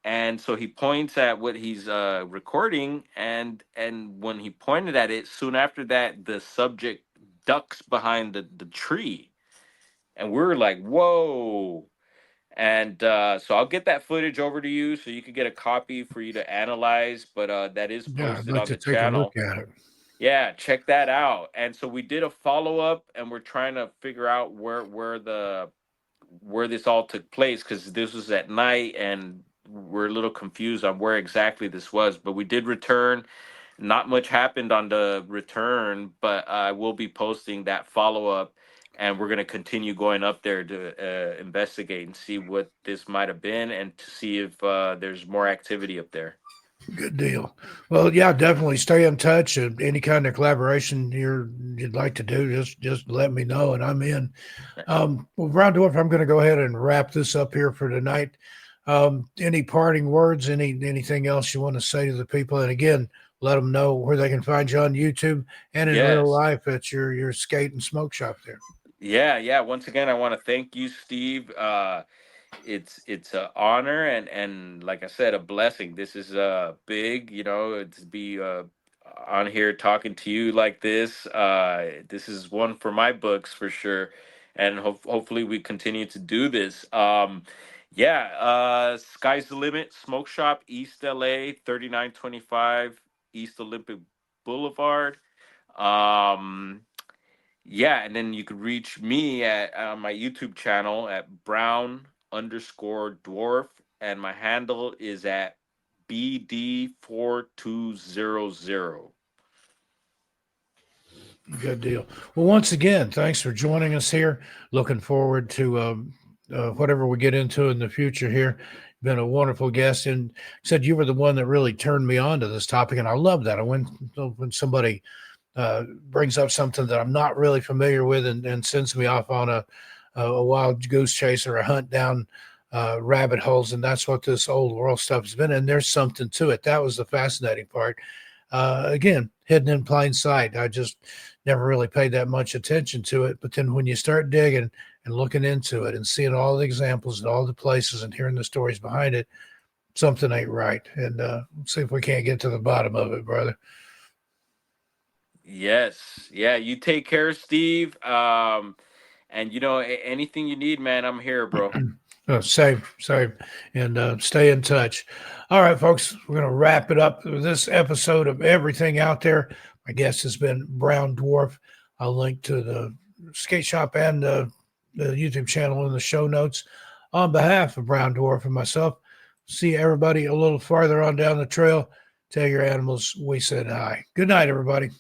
and so he points at what he's recording, and when he pointed at it, soon after that the subject ducks behind the tree, and we're like, whoa. And so I'll get that footage over to you so you can get a copy for you to analyze, but that is Yeah, I'd posted like on to the take a look channel. at it. Yeah, check that out. And so we did a follow-up, and we're trying to figure out where this all took place, because this was at night, and we're a little confused on where exactly this was. But we did return. Not much happened on the return, but I will be posting that follow-up, and we're going to continue going up there to investigate and see what this might have been, and to see if there's more activity up there. Good deal. Well, yeah, definitely stay in touch. And any kind of collaboration you'd like to do, just let me know, and I'm in. Well, Brown Dwarf, I'm going to go ahead and wrap this up here for tonight. Any parting words? Anything else you want to say to the people? And again, let them know where they can find you on YouTube and in real Yes. life at your skate and smoke shop there. Yeah. Once again, I want to thank you, Steve. It's an honor, and like I said, a blessing. This is big, to be on here talking to you like this. This is one for my books for sure, and hopefully we continue to do this. Yeah, sky's the limit. Smoke Shop, East LA, 3925 East Olympic Boulevard. Um, yeah, and then you could reach me at my YouTube channel at Brown_Dwarf, and my handle is at BD4200. Good deal. Well, once again, thanks for joining us here. Looking forward to whatever we get into in the future here. Been a wonderful guest, and said you were the one that really turned me on to this topic, and I love that. When somebody brings up something that I'm not really familiar with, and sends me off on a wild goose chase or a hunt down rabbit holes, and that's what this old world stuff has been. And there's something to it. That was the fascinating part. Again, hidden in plain sight. I just never really paid that much attention to it. But then when you start digging and looking into it and seeing all the examples and all the places and hearing the stories behind it, something ain't right. And see if we can't get to the bottom of it, brother. Yes. Yeah, you take care, Steve. And anything you need, man, I'm here, bro. Same. And stay in touch. All right, folks, we're going to wrap it up with this episode of Everything Out There. My guest has been Brown Dwarf. I'll link to the skate shop and the YouTube channel in the show notes. On behalf of Brown Dwarf and myself, see everybody a little farther on down the trail. Tell your animals we said hi. Good night, everybody.